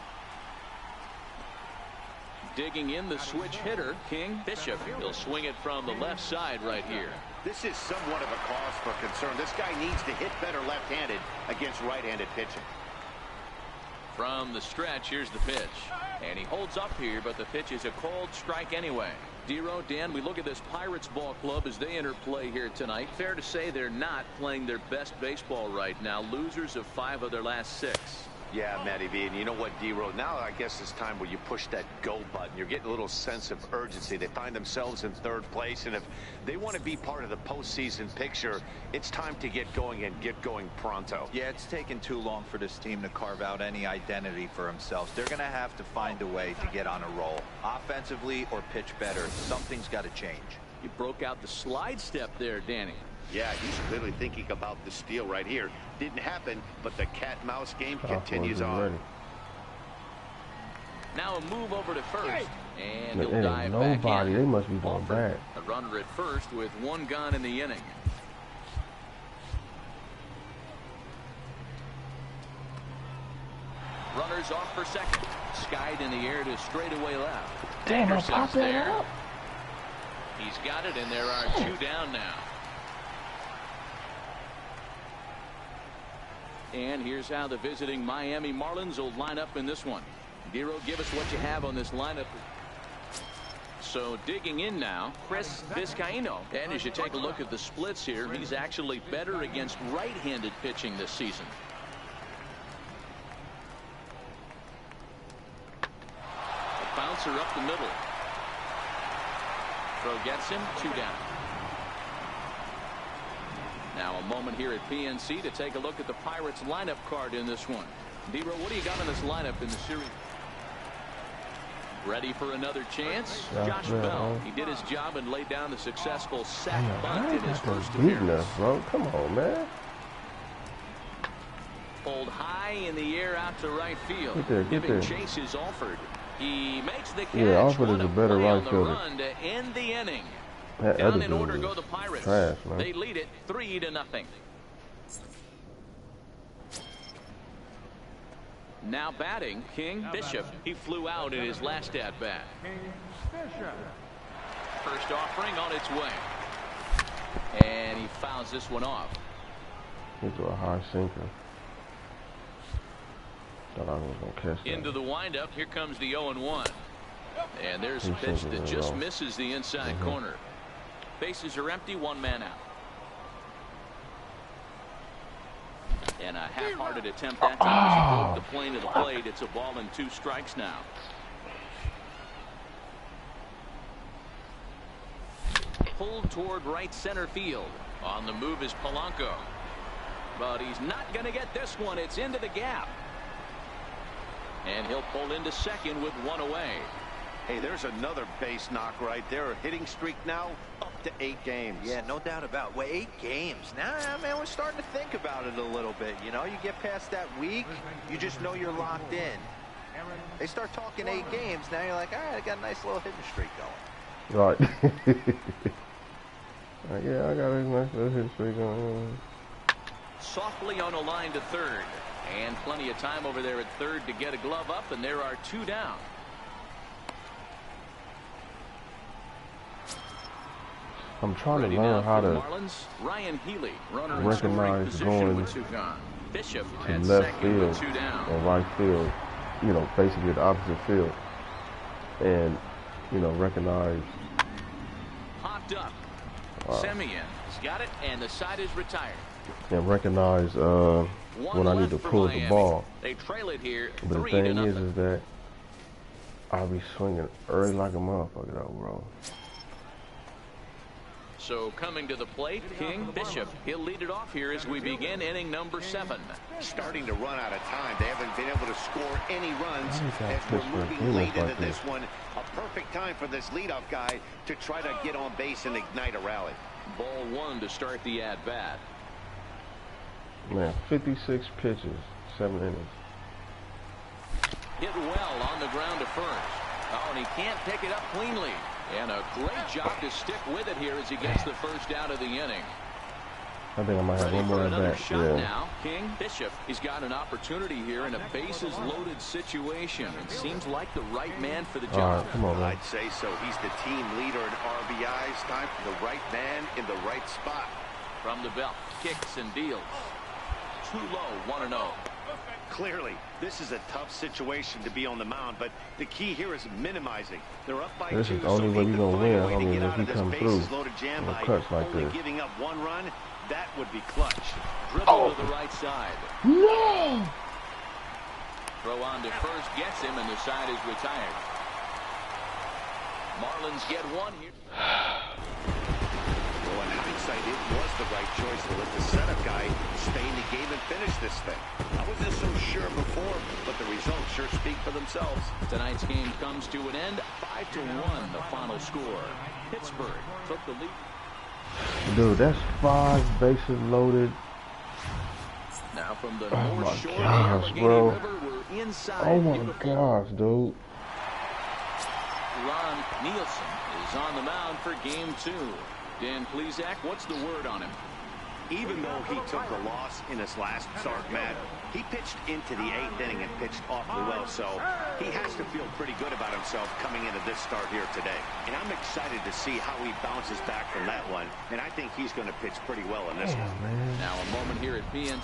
Digging in the switch hitter, King Bishop. He'll swing it from the left side right here. This is somewhat of a cause for concern. This guy needs to hit better left-handed against right-handed pitching. From the stretch, here's the pitch. And he holds up here, but the pitch is a cold strike anyway. Dero, Dan, we look at this Pirates ball club as they enter play here tonight. Fair to say they're not playing their best baseball right now. Losers of 5 of their last 6. Yeah, Matty V, and you know what, Dero? Now I guess it's time where you push that go button. You're getting a little sense of urgency. They find themselves in 3rd place, and if they want to be part of the postseason picture, it's time to get going and get going pronto. Yeah, it's taken too long for this team to carve out any identity for themselves. They're going to have to find a way to get on a roll, offensively or pitch better. Something's got to change. You broke out the slide step there, Danny. Yeah, he's clearly thinking about the steal right here. Didn't happen, but the cat-mouse game continues on. Now a move over to first, and he'll Ain't dive back nobody. in. They must be going bad. A runner at first with 1 gone in the inning. Runners off for second. Skied in the air to straightaway left. Damn, I popped that up. He's got it, and there are 2 down now. And here's how the visiting Miami Marlins will line up in this one. Dero, give us what you have on this lineup. So digging in now, Chris Vizcaino. And as you take a look at the splits here, he's actually better against right-handed pitching this season. A bouncer up the middle. Throw gets him, 2 down. Now a moment here at PNC to take a look at the Pirates lineup card in this one. Dero, what do you got in this lineup in the series? Ready for another chance? Josh Bell. He did his job and laid down the successful sac bunt in his first appearance. Bro, come on, man. Pulled high in the air out to right field. Get there. Chase is Alford. He makes the catch. Yeah, Alford is a better right fielder. Run to end the inning. That Down other in dude order go was the Pirates. trash, man. They lead it 3-0. Now batting, King Bishop. He flew out in his last at-bat. First offering on its way. And he fouls this one off. Into a high sinker. Thought I was going to catch that. Into the windup. Here comes the 0-1. And there's a pitch that just misses the inside corner. Bases are empty, one man out. And a half-hearted attempt that time as he broke the plane to the plate. It's a ball and 2 strikes now. Pulled toward right center field. On the move is Polanco. But he's not going to get this one. It's into the gap. And he'll pull into second with 1 away. Hey, there's another base knock right there. A hitting streak now up to 8 games. Yeah, no doubt about it. Well, 8 games. Now, man, we're starting to think about it a little bit. You know, you get past that week, you just know you're locked in. They start talking 8 games. Now you're like, all right, I got a nice little hitting streak going. Right. Yeah, I got a nice little hitting streak going. Softly on a line to third. And plenty of time over there at third to get a glove up, and there are 2 down. I'm trying to learn how to Marlins, Ryan Healy, recognize going Bishop to left field or right field, you know, basically the opposite field, and, you know, recognize. Popped up. Semien has got it, and the side is retired. And recognize when I need to pull the ball. They trail it here. But the thing is that I'll be swinging early like a motherfucker, though, bro. So coming to the plate, King Bishop. He'll lead it off here as we begin inning number 7. Starting to run out of time. They haven't been able to score any runs as we're moving late into this one. A perfect time for this leadoff guy to try to get on base and ignite a rally. Ball 1 to start the at-bat. Man, 56 pitches, 7 innings. Hit well on the ground to first. Oh, and he can't pick it up cleanly. And a great job to stick with it here as he gets the first out of the inning. I think I might have one more at bat. Yeah. Now, King Bishop. He's got an opportunity here in a bases-loaded situation. It seems like the right man for the job. All right, come on, man. I'd say so. He's the team leader in RBIs. Time for the right man in the right spot. From the belt, kicks and deals. Too low, 1-0. Clearly, this is a tough situation to be on the mound, but the key here is minimizing. They're up by 2. This is the only way you're going to win. I mean, if he comes through in a clutch like this. Giving up 1 run, that would be clutch. Dribble to the right side. No! Throw on to first, gets him, and the side is retired. Marlins get 1 here. Well, in hindsight, it was the right choice to let the setup guy stay in the game and finish this thing. I wasn't so sure before, but the results sure speak for themselves. Tonight's game comes to an end. 5-1, the final score. Pittsburgh took the lead. Dude, that's 5 bases loaded. Now from the Oh north my shore gosh, of the bro. River, we're inside. Oh my gosh, dude. Ron Nielsen is on the mound for game 2. Dan Plesac, what's the word on him? Even though he took the loss in his last start, Matt, he pitched into the 8th inning and pitched awfully well, so he has to feel pretty good about himself coming into this start here today. And I'm excited to see how he bounces back from that one, and I think he's going to pitch pretty well in this one. Man. Now a moment here at PNC.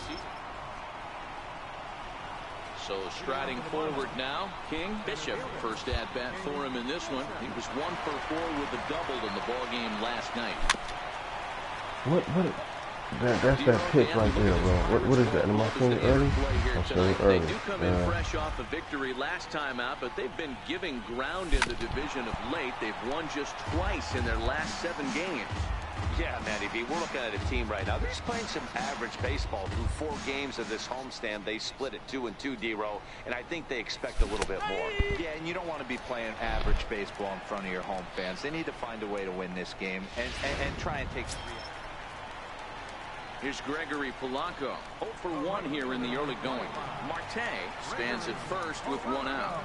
So striding forward now, King Bishop. First at-bat for him in this one. He was 1 for 4 with a double in the ball game last night. That's that pitch right there, bro. What is that? Am I seeing it early? I'm seeing it early. They do come in fresh off a victory last time out, but they've been giving ground in the division of late. They've won just twice in their last 7 games. Yeah, Matty B, we're looking at a team right now. They're just playing some average baseball. Through 4 games of this homestand, they split at 2-2, D-Row, and I think they expect a little bit more. Yeah, and you don't want to be playing average baseball in front of your home fans. They need to find a way to win this game and try and take 3. Here's Gregory Polanco. 0 for 1 here in the early going. Marte stands at first with 1 out.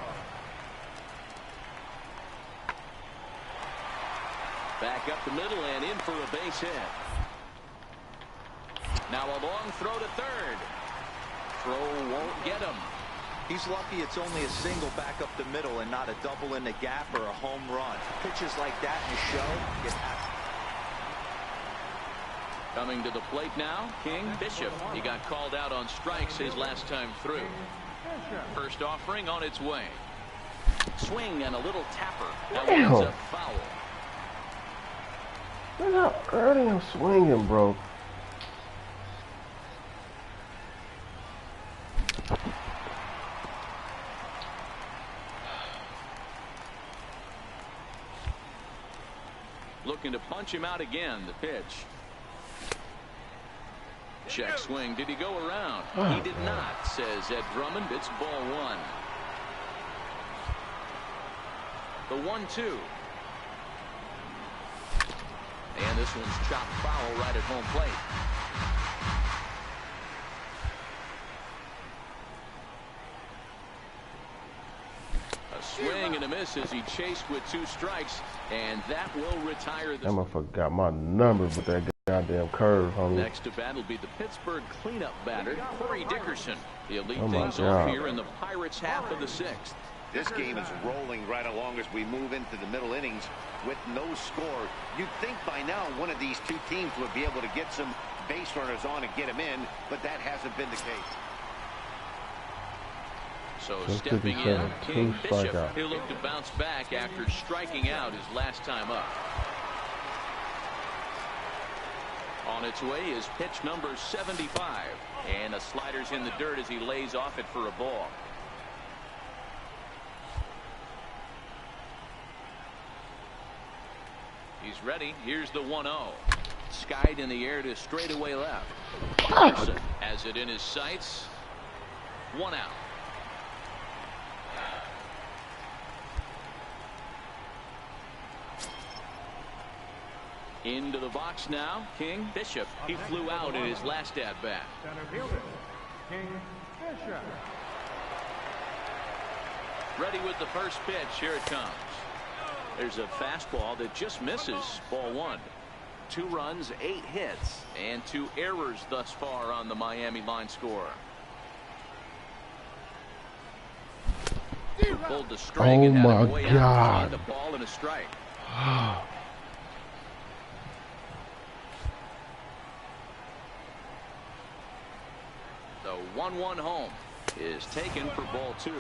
Back up the middle and in for a base hit. Now a long throw to third. Throw won't get him. He's lucky it's only a single back up the middle and not a double in the gap or a home run. Pitches like that in the show get Coming to the plate now, King Bishop. He got called out on strikes his last time through. First offering on its way. Swing and a little tapper. That ends up foul. Look how early I'm swinging, bro. Looking to punch him out again. The pitch. Check swing. Did he go around? He did not, says Ed Drummond. It's ball one. The 1-2. And this one's chopped foul right at home plate. A swing and a miss as he chased with 2 strikes, and that will retire the... That motherfucker got my number with that goddamn curve, homie. Next to bat will be the Pittsburgh cleanup batter, Corey Dickerson. He'll lead things off here in the Pirates' half of the 6th. This game is rolling right along as we move into the middle innings with no score. You'd think by now one of these two teams would be able to get some base runners on and get them in, but that hasn't been the case. So stepping in, King Bishop. He'll look to bounce back after striking out his last time up. On its way is pitch number 75. And the slider's in the dirt as he lays off it for a ball. He's ready. Here's the 1-0. Skied in the air to straightaway left. Dickerson has it in his sights. 1 out. Into the box now, King Bishop. He flew out in his last at-bat. Center fielder, King Bishop. Ready with the first pitch. Here it comes. There's a fastball that just misses. Ball 1. 2 runs, 8 hits, and 2 errors thus far on the Miami line score. Pulled the string and had a way out to find the ball and a strike. The 1-1 home is taken for ball 2.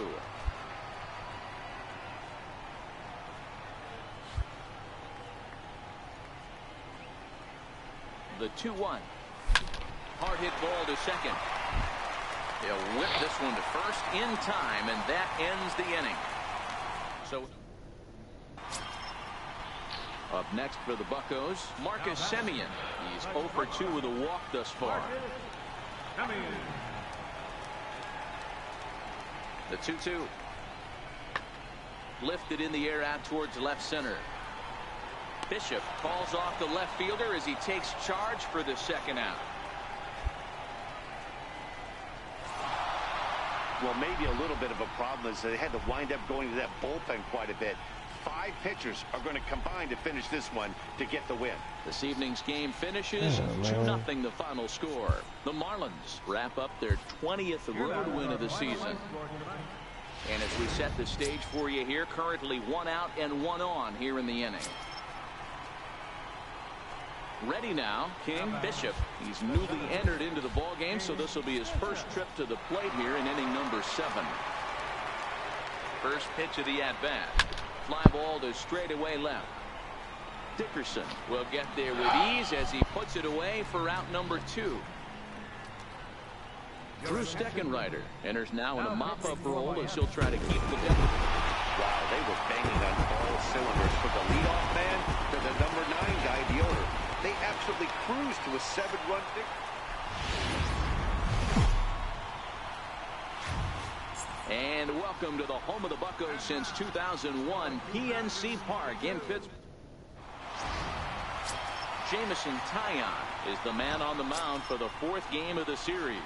The 2-1. Hard hit ball to second. He'll whip this one to first in time, and that ends the inning. So up next for the Buccos, Marcus Semien. He's 0 for 2 with a walk thus far. The 2-2. Lifted in the air out towards left center. Bishop calls off the left fielder as he takes charge for the second out. Well, maybe a little bit of a problem is they had to wind up going to that bullpen quite a bit. 5 pitchers are going to combine to finish this one to get the win. This evening's game finishes 2-0 the final score. The Marlins wrap up their 20th road win of the season. And as we set the stage for you here, currently 1 out and 1 on here in the inning. Ready now, King Bishop. He's newly entered into the ball game, so this will be his first trip to the plate here in inning number 7. First pitch of the at-bat. Fly ball to straightaway left. Dickerson will get there with ease as he puts it away for out number 2. Drew Steckenrider enters now in a mop-up role as he'll try to keep the deficit. Wow, they were banging on all cylinders from the leadoff man to the number 9 guy, the owner. They absolutely cruised to a 7-run victory. And welcome to the home of the Buccos since 2001, PNC Park in Pittsburgh. Jameson Taillon is the man on the mound for the 4th game of the series.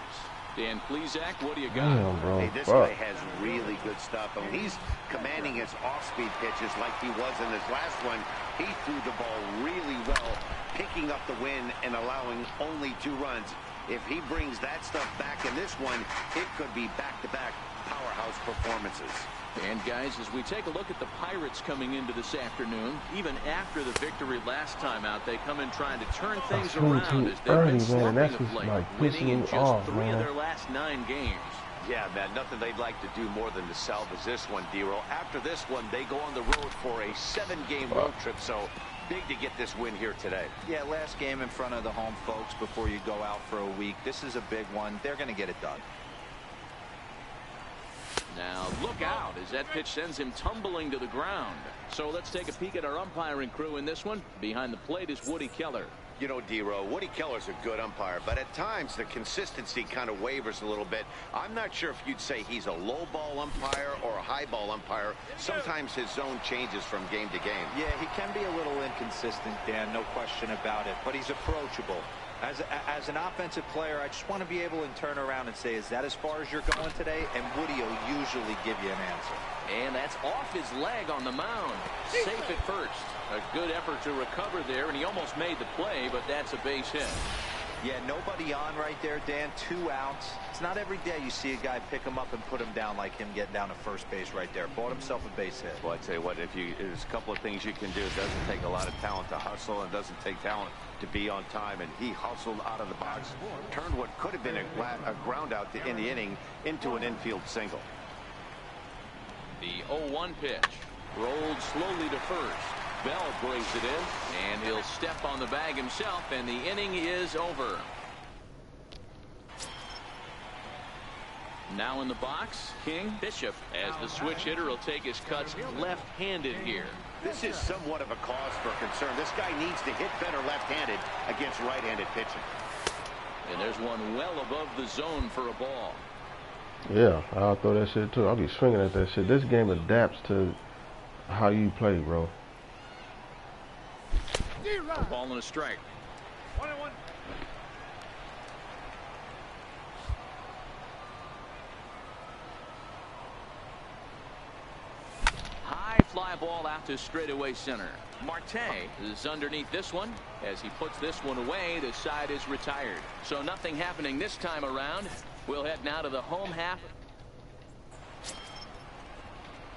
Dan Plesac, what do you got? Hey, this guy has really good stuff. I mean, he's commanding his off-speed pitches like he was in his last one. He threw the ball really well, picking up the win and allowing only 2 runs. If he brings that stuff back in this one, it could be back-to-back powerhouse performances. And guys, as we take a look at the Pirates coming into this afternoon, even after the victory last time out, they come in trying to turn things around as they've been slumping of late, winning in just 3 of their last 9 games. Yeah, man, nothing they'd like to do more than to salvage this one, D-Roll. After this one, they go on the road for a 7-game road trip, so big to get this win here today. Yeah, last game in front of the home folks before you go out for a week. This is a big one. They're going to get it done. Now look out as that pitch sends him tumbling to the ground. So let's take a peek at our umpiring crew in this one. Behind the plate is Woody Keller. You know, D-Row, Woody Keller's a good umpire, but at times the consistency kind of wavers a little bit. I'm not sure if you'd say he's a low ball umpire or a high ball umpire. Sometimes his zone changes from game to game. Yeah, he can be a little inconsistent, Dan, no question about it, but he's approachable. As an offensive player, I just want to be able to turn around and say, is that as far as you're going today? And Woody will usually give you an answer. And that's off his leg on the mound. Safe at first. A good effort to recover there, and he almost made the play, but that's a base hit. Yeah, nobody on right there, Dan. 2 outs. It's not every day you see a guy pick him up and put him down like him getting down to first base right there. Bought himself a base hit. Well, I'd tell you what, there's a couple of things you can do. It doesn't take a lot of talent to hustle, and it doesn't take talent to be on time, and he hustled out of the box, turned what could have been a ground out in the inning into an infield single. The 0-1 pitch rolled slowly to first. Bell brings it in, and he'll step on the bag himself, and the inning is over. Now in the box, King Bishop, as the switch hitter will take his cuts left-handed here. This is somewhat of a cause for concern. This guy needs to hit better left-handed against right-handed pitching. And there's one well above the zone for a ball. Yeah, I'll throw that shit too. I'll be swinging at that shit. This game adapts to how you play, bro. A ball and a strike. 1-1. High fly ball out to straightaway center. Marte is underneath this one. As he puts this one away, the side is retired. So nothing happening this time around. We'll head now to the home half.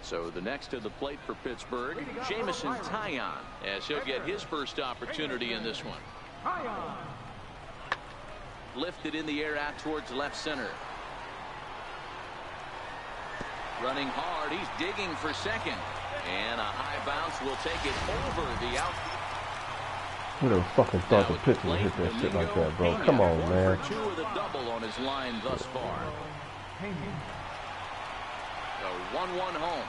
So the next to the plate for Pittsburgh, Jameson Taillon, as he'll get his first opportunity in this one. Lifted in the air out towards left center. Running hard, he's digging for second. And a high bounce will take it over the out. Who the fucking thought the pitcher would hit that shit like that, bro? Come on, man. 2 with a double on his line thus far. The 1-1 home.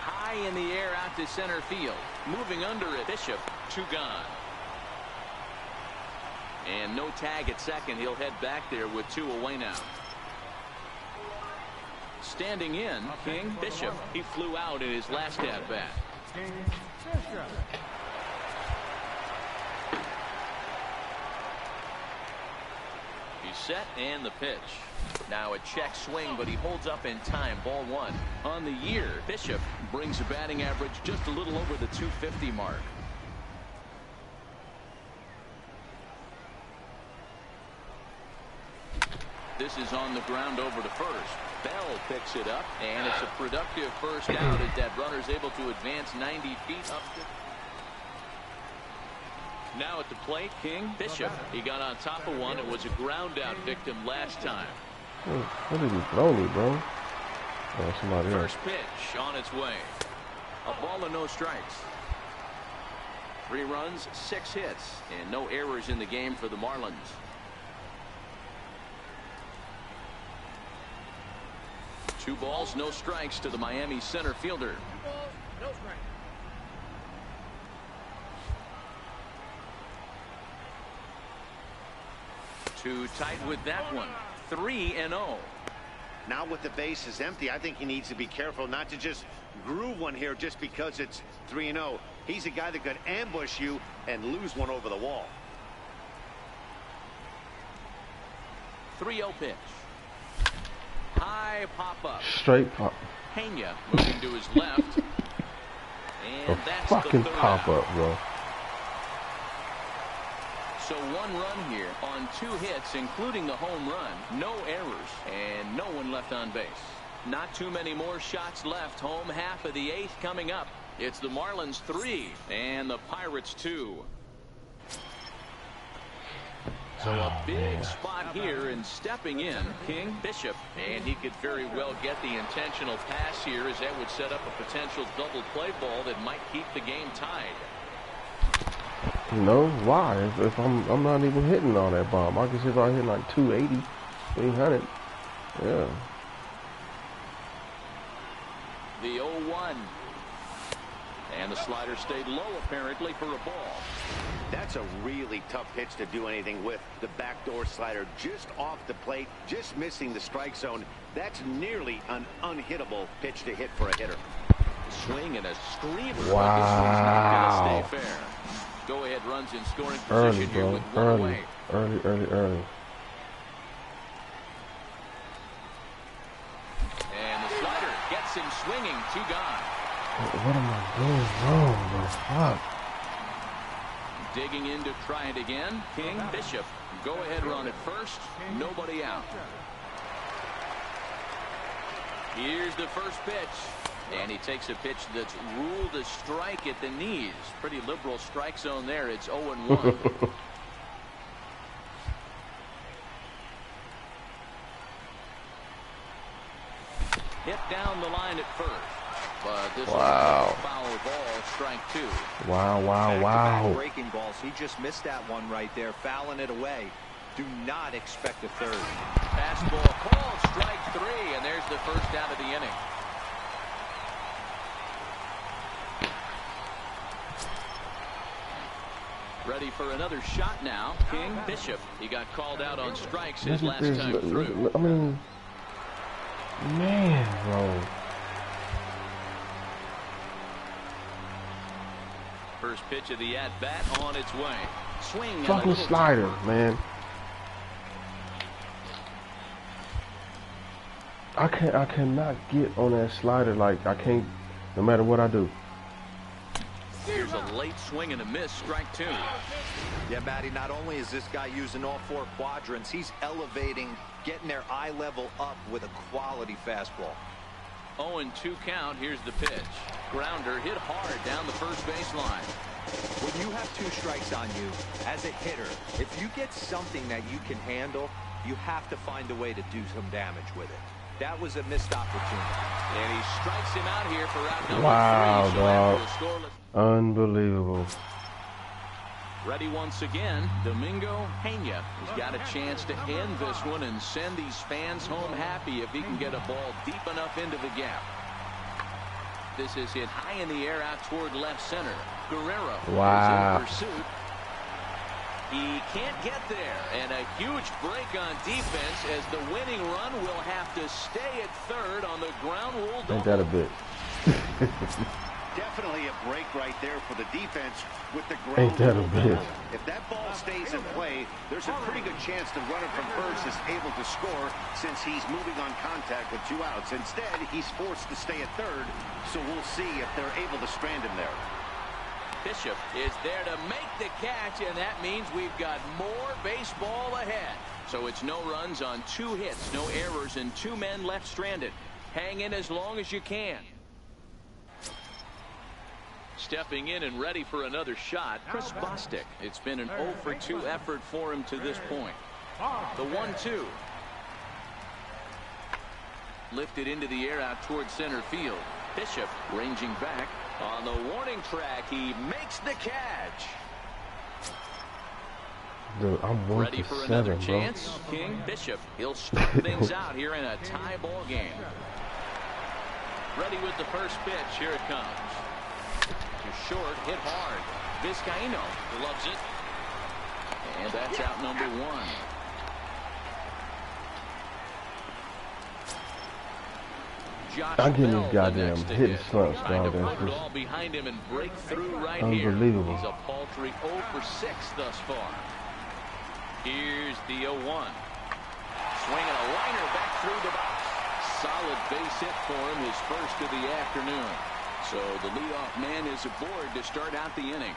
High in the air out to center field. Moving under it, Bishop, 2 gone. And no tag at second. He'll head back there with 2 away now. Standing in, King Bishop. He flew out in his last at bat. He's set and the pitch. Now a check swing, but he holds up in time. Ball 1. On the year, Bishop brings a batting average just a little over the 250 mark. This is on the ground over to first. Bell picks it up, and it's a productive first out as that runner's able to advance 90 feet up to. Now at the plate, King Bishop. He got on top of one and was a ground out victim last time. What did he throw me, bro? Oh, somebody else. First pitch on its way. A ball and no strikes. 3 runs, 6 hits, and no errors in the game for the Marlins. Two balls, no strikes to the Miami center fielder. 2 balls, no strikes. Too tight with that one. 3-0. Now with the bases empty, I think he needs to be careful not to just groove one here just because it's 3-0. He's a guy that could ambush you and lose one over the wall. 3-0 pitch. High pop-up. Straight pop. Pena moving to his left. And A that's fucking the 3rd pop-up, out. bro. So one run here on 2 hits, including the home run. No errors and no one left on base. Not too many more shots left. Home half of the 8th coming up. It's the Marlins 3 and the Pirates 2. So a big spot here, and stepping in, King Bishop. And he could very well get the intentional pass here, as that would set up a potential double play ball that might keep the game tied. No, why? If I'm not even hitting on that bomb, I can see if I hit like 280, 300. Yeah. The 0-1. And the slider stayed low, apparently, for a ball. That's a really tough pitch to do anything with. The backdoor slider just off the plate, just missing the strike zone. That's nearly an unhittable pitch to hit for a hitter. Swing and a screamer. Wow. Stay fair. Go ahead runs in scoring position Early, here bro. with one away. Early. And the slider gets him swinging. 2 gone. What am I doing wrong, bro? Fuck. Digging in to try it again. King Bishop. Go ahead run at first. Nobody out. Here's the first pitch. And he takes a pitch that's ruled a strike at the knees. Pretty liberal strike zone there. It's 0-1. Hit down the line at first. But this wow. Foul ball, strike 2. Wow. Breaking balls. He just missed that one right there, fouling it away. Do not expect a third. Fastball called, strike 3, and there's the first out of the inning. Ready for another shot now. King Bishop. He got called out on strikes his last time through. I mean, man, bro. First pitch of the at-bat on its way. Swing. Fucking slider, man. I cannot get on that slider. Like, I can't, no matter what I do. Here's a late swing and a miss, strike 2. Yeah, Matty, not only is this guy using all 4 quadrants, he's elevating, getting their eye level up with a quality fastball. 0-2 count. Here's the pitch. Grounder hit hard down the first baseline. When you have 2 strikes on you, as a hitter, if you get something that you can handle, you have to find a way to do some damage with it. That was a missed opportunity. And he strikes him out here for out number 3. Wow, dog. Unbelievable. Ready once again. Domingo Pena has got a chance to end this one and send these fans home happy if he can get a ball deep enough into the gap. This is hit high in the air out toward left center. Guerrero is in pursuit. He can't get there, and a huge break on defense as the winning run will have to stay at third on the ground rule double. Ain't that a bit? Definitely a break right there for the defense with the ground. Ain't that a bit? If that ball stays in play, there's a pretty good chance the runner from first is able to score since he's moving on contact with 2 outs. Instead, he's forced to stay at third, so we'll see if they're able to strand him there. Bishop is there to make the catch, and that means we've got more baseball ahead. So it's no runs on 2 hits, no errors, and 2 men left stranded. Hang in as long as you can. Stepping in and ready for another shot, Chris Bostic. It's been an 0-for-2 effort for him to this point. The 1-2. Lifted into the air out toward center field. Bishop ranging back. On the warning track, he makes the catch. Dude, I'm ready for 1-for-7, another bro. chance. King Bishop. He'll start things out here in a tie ball game. Ready with the first pitch. Here it comes. To short, hit hard. Vizcaíno loves it. And that's out number 1. I'm getting these goddamn hit slumps, dog. That's just all behind him and break through right unbelievable. Here. He's a paltry 0-for-6 thus far. Here's the 0-1. Swinging a liner back through the box. Solid base hit for him, his first of the afternoon. So the leadoff man is aboard to start out the inning.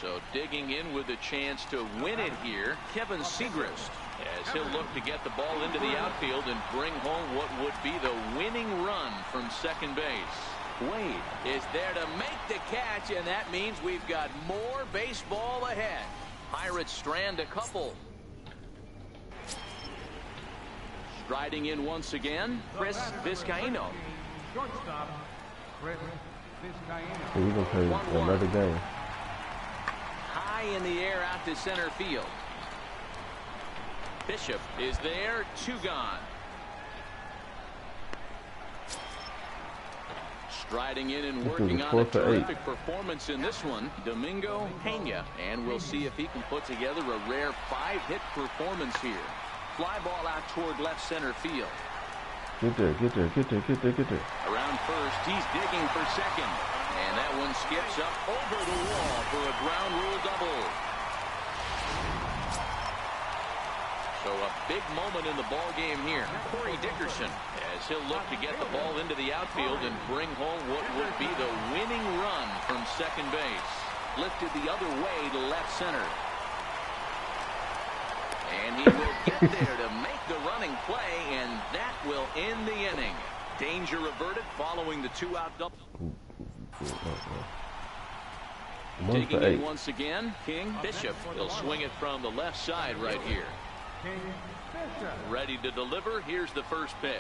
So digging in with a chance to win it here, Kevin Segrist, as he'll look to get the ball into the outfield and bring home what would be the winning run from second base. Wade is there to make the catch, and that means we've got more baseball ahead. Pirates strand a couple. Striding in once again, Chris Vizcaino. Shortstop, Chris Vizcaino. We're going to play another game. High in the air out to center field. Bishop is there, 2 gone. Striding in and working on a terrific performance in this one, Domingo Pena, and we'll see if he can put together a rare 5-hit performance here. Fly ball out toward left center field. Get there, get there, get there, get there, get there. Around first, he's digging for second. And that one skips up over the wall for a ground rule double. So a big moment in the ball game here. Corey Dickerson, as he'll look to get the ball into the outfield and bring home what would be the winning run from second base. Lifted the other way to left center. And he will get there to make the running play, and that will end the inning. Danger averted following the 2-out double. Digging in once again, King Bishop. He'll swing it from the left side right here. Ready to deliver. Here's the first pitch.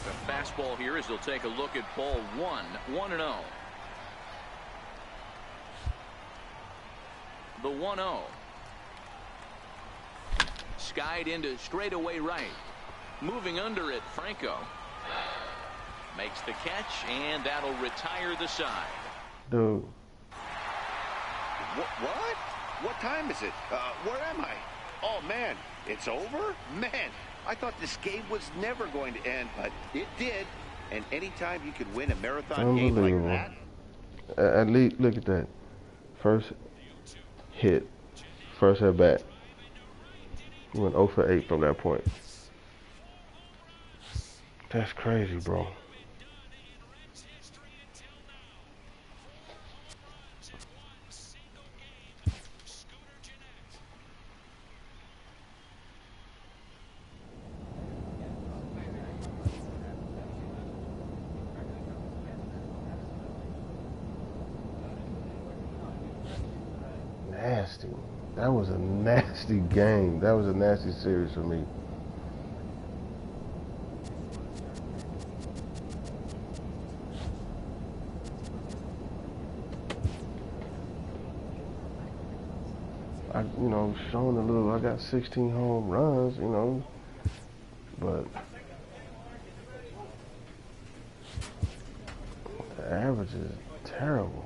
The fastball here as he'll take a look at ball 1, 1-0. The 1-0. Skied into straightaway right. Moving under it, Franco. Makes the catch, and that'll retire the side. Dude. What? What time is it? Where am I? Oh, man, it's over? Man, I thought this game was never going to end, but it did. And anytime you can win a marathon game like that. At least, look at that. First hit. First at bat. We went 0 for 8 from that point. That's crazy, bro. Nasty. That was a nasty game. That was a nasty series for me. Showing a little, I got 16 home runs, but the average is terrible.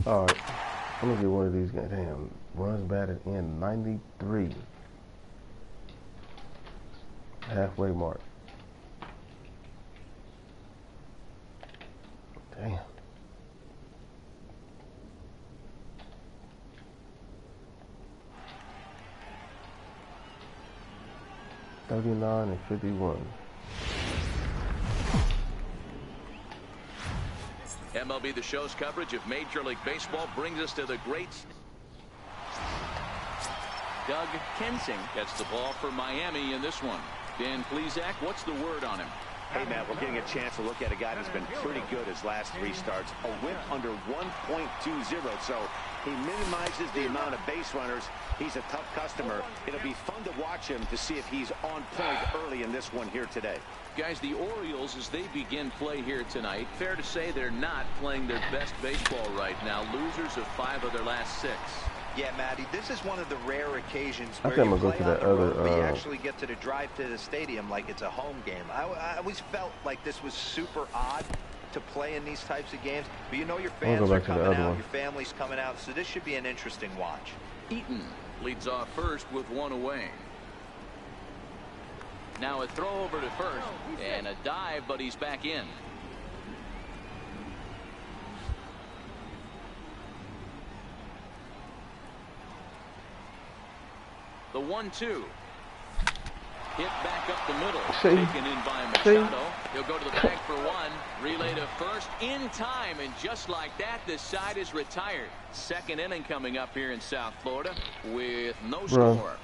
All right, I'm gonna get one of these guys. Damn, runs batted in 93. Halfway mark. Damn. $39 and $51. MLB The Show's coverage of Major League Baseball brings us to the great Doug Kensing gets the ball for Miami in this one. Dan Plesac, what's the word on him? Hey, Matt, we're getting a chance to look at a guy who's been pretty good his last 3 starts. A whip under 1.20, so he minimizes the amount of base runners. He's a tough customer. It'll be fun to watch him to see if he's on point early in this one here today. Guys, the Orioles, as they begin play here tonight, fair to say they're not playing their best baseball right now. Losers of 5 of their last 6. Yeah, Matty, this is one of the rare occasions where you play go to that other, but you actually get to drive to the stadium like it's a home game. I always felt like this was super odd to play in these types of games, but your fans are coming out, your family's coming out, so this should be an interesting watch. Eaton leads off first with 1 away. Now a throw over to first and a dive, but he's back in. The 1-2. Hit back up the middle. Taken in by Machado. He'll go to the bag for one. Relay to first in time. And just like that, this side is retired. Second inning coming up here in South Florida with no score.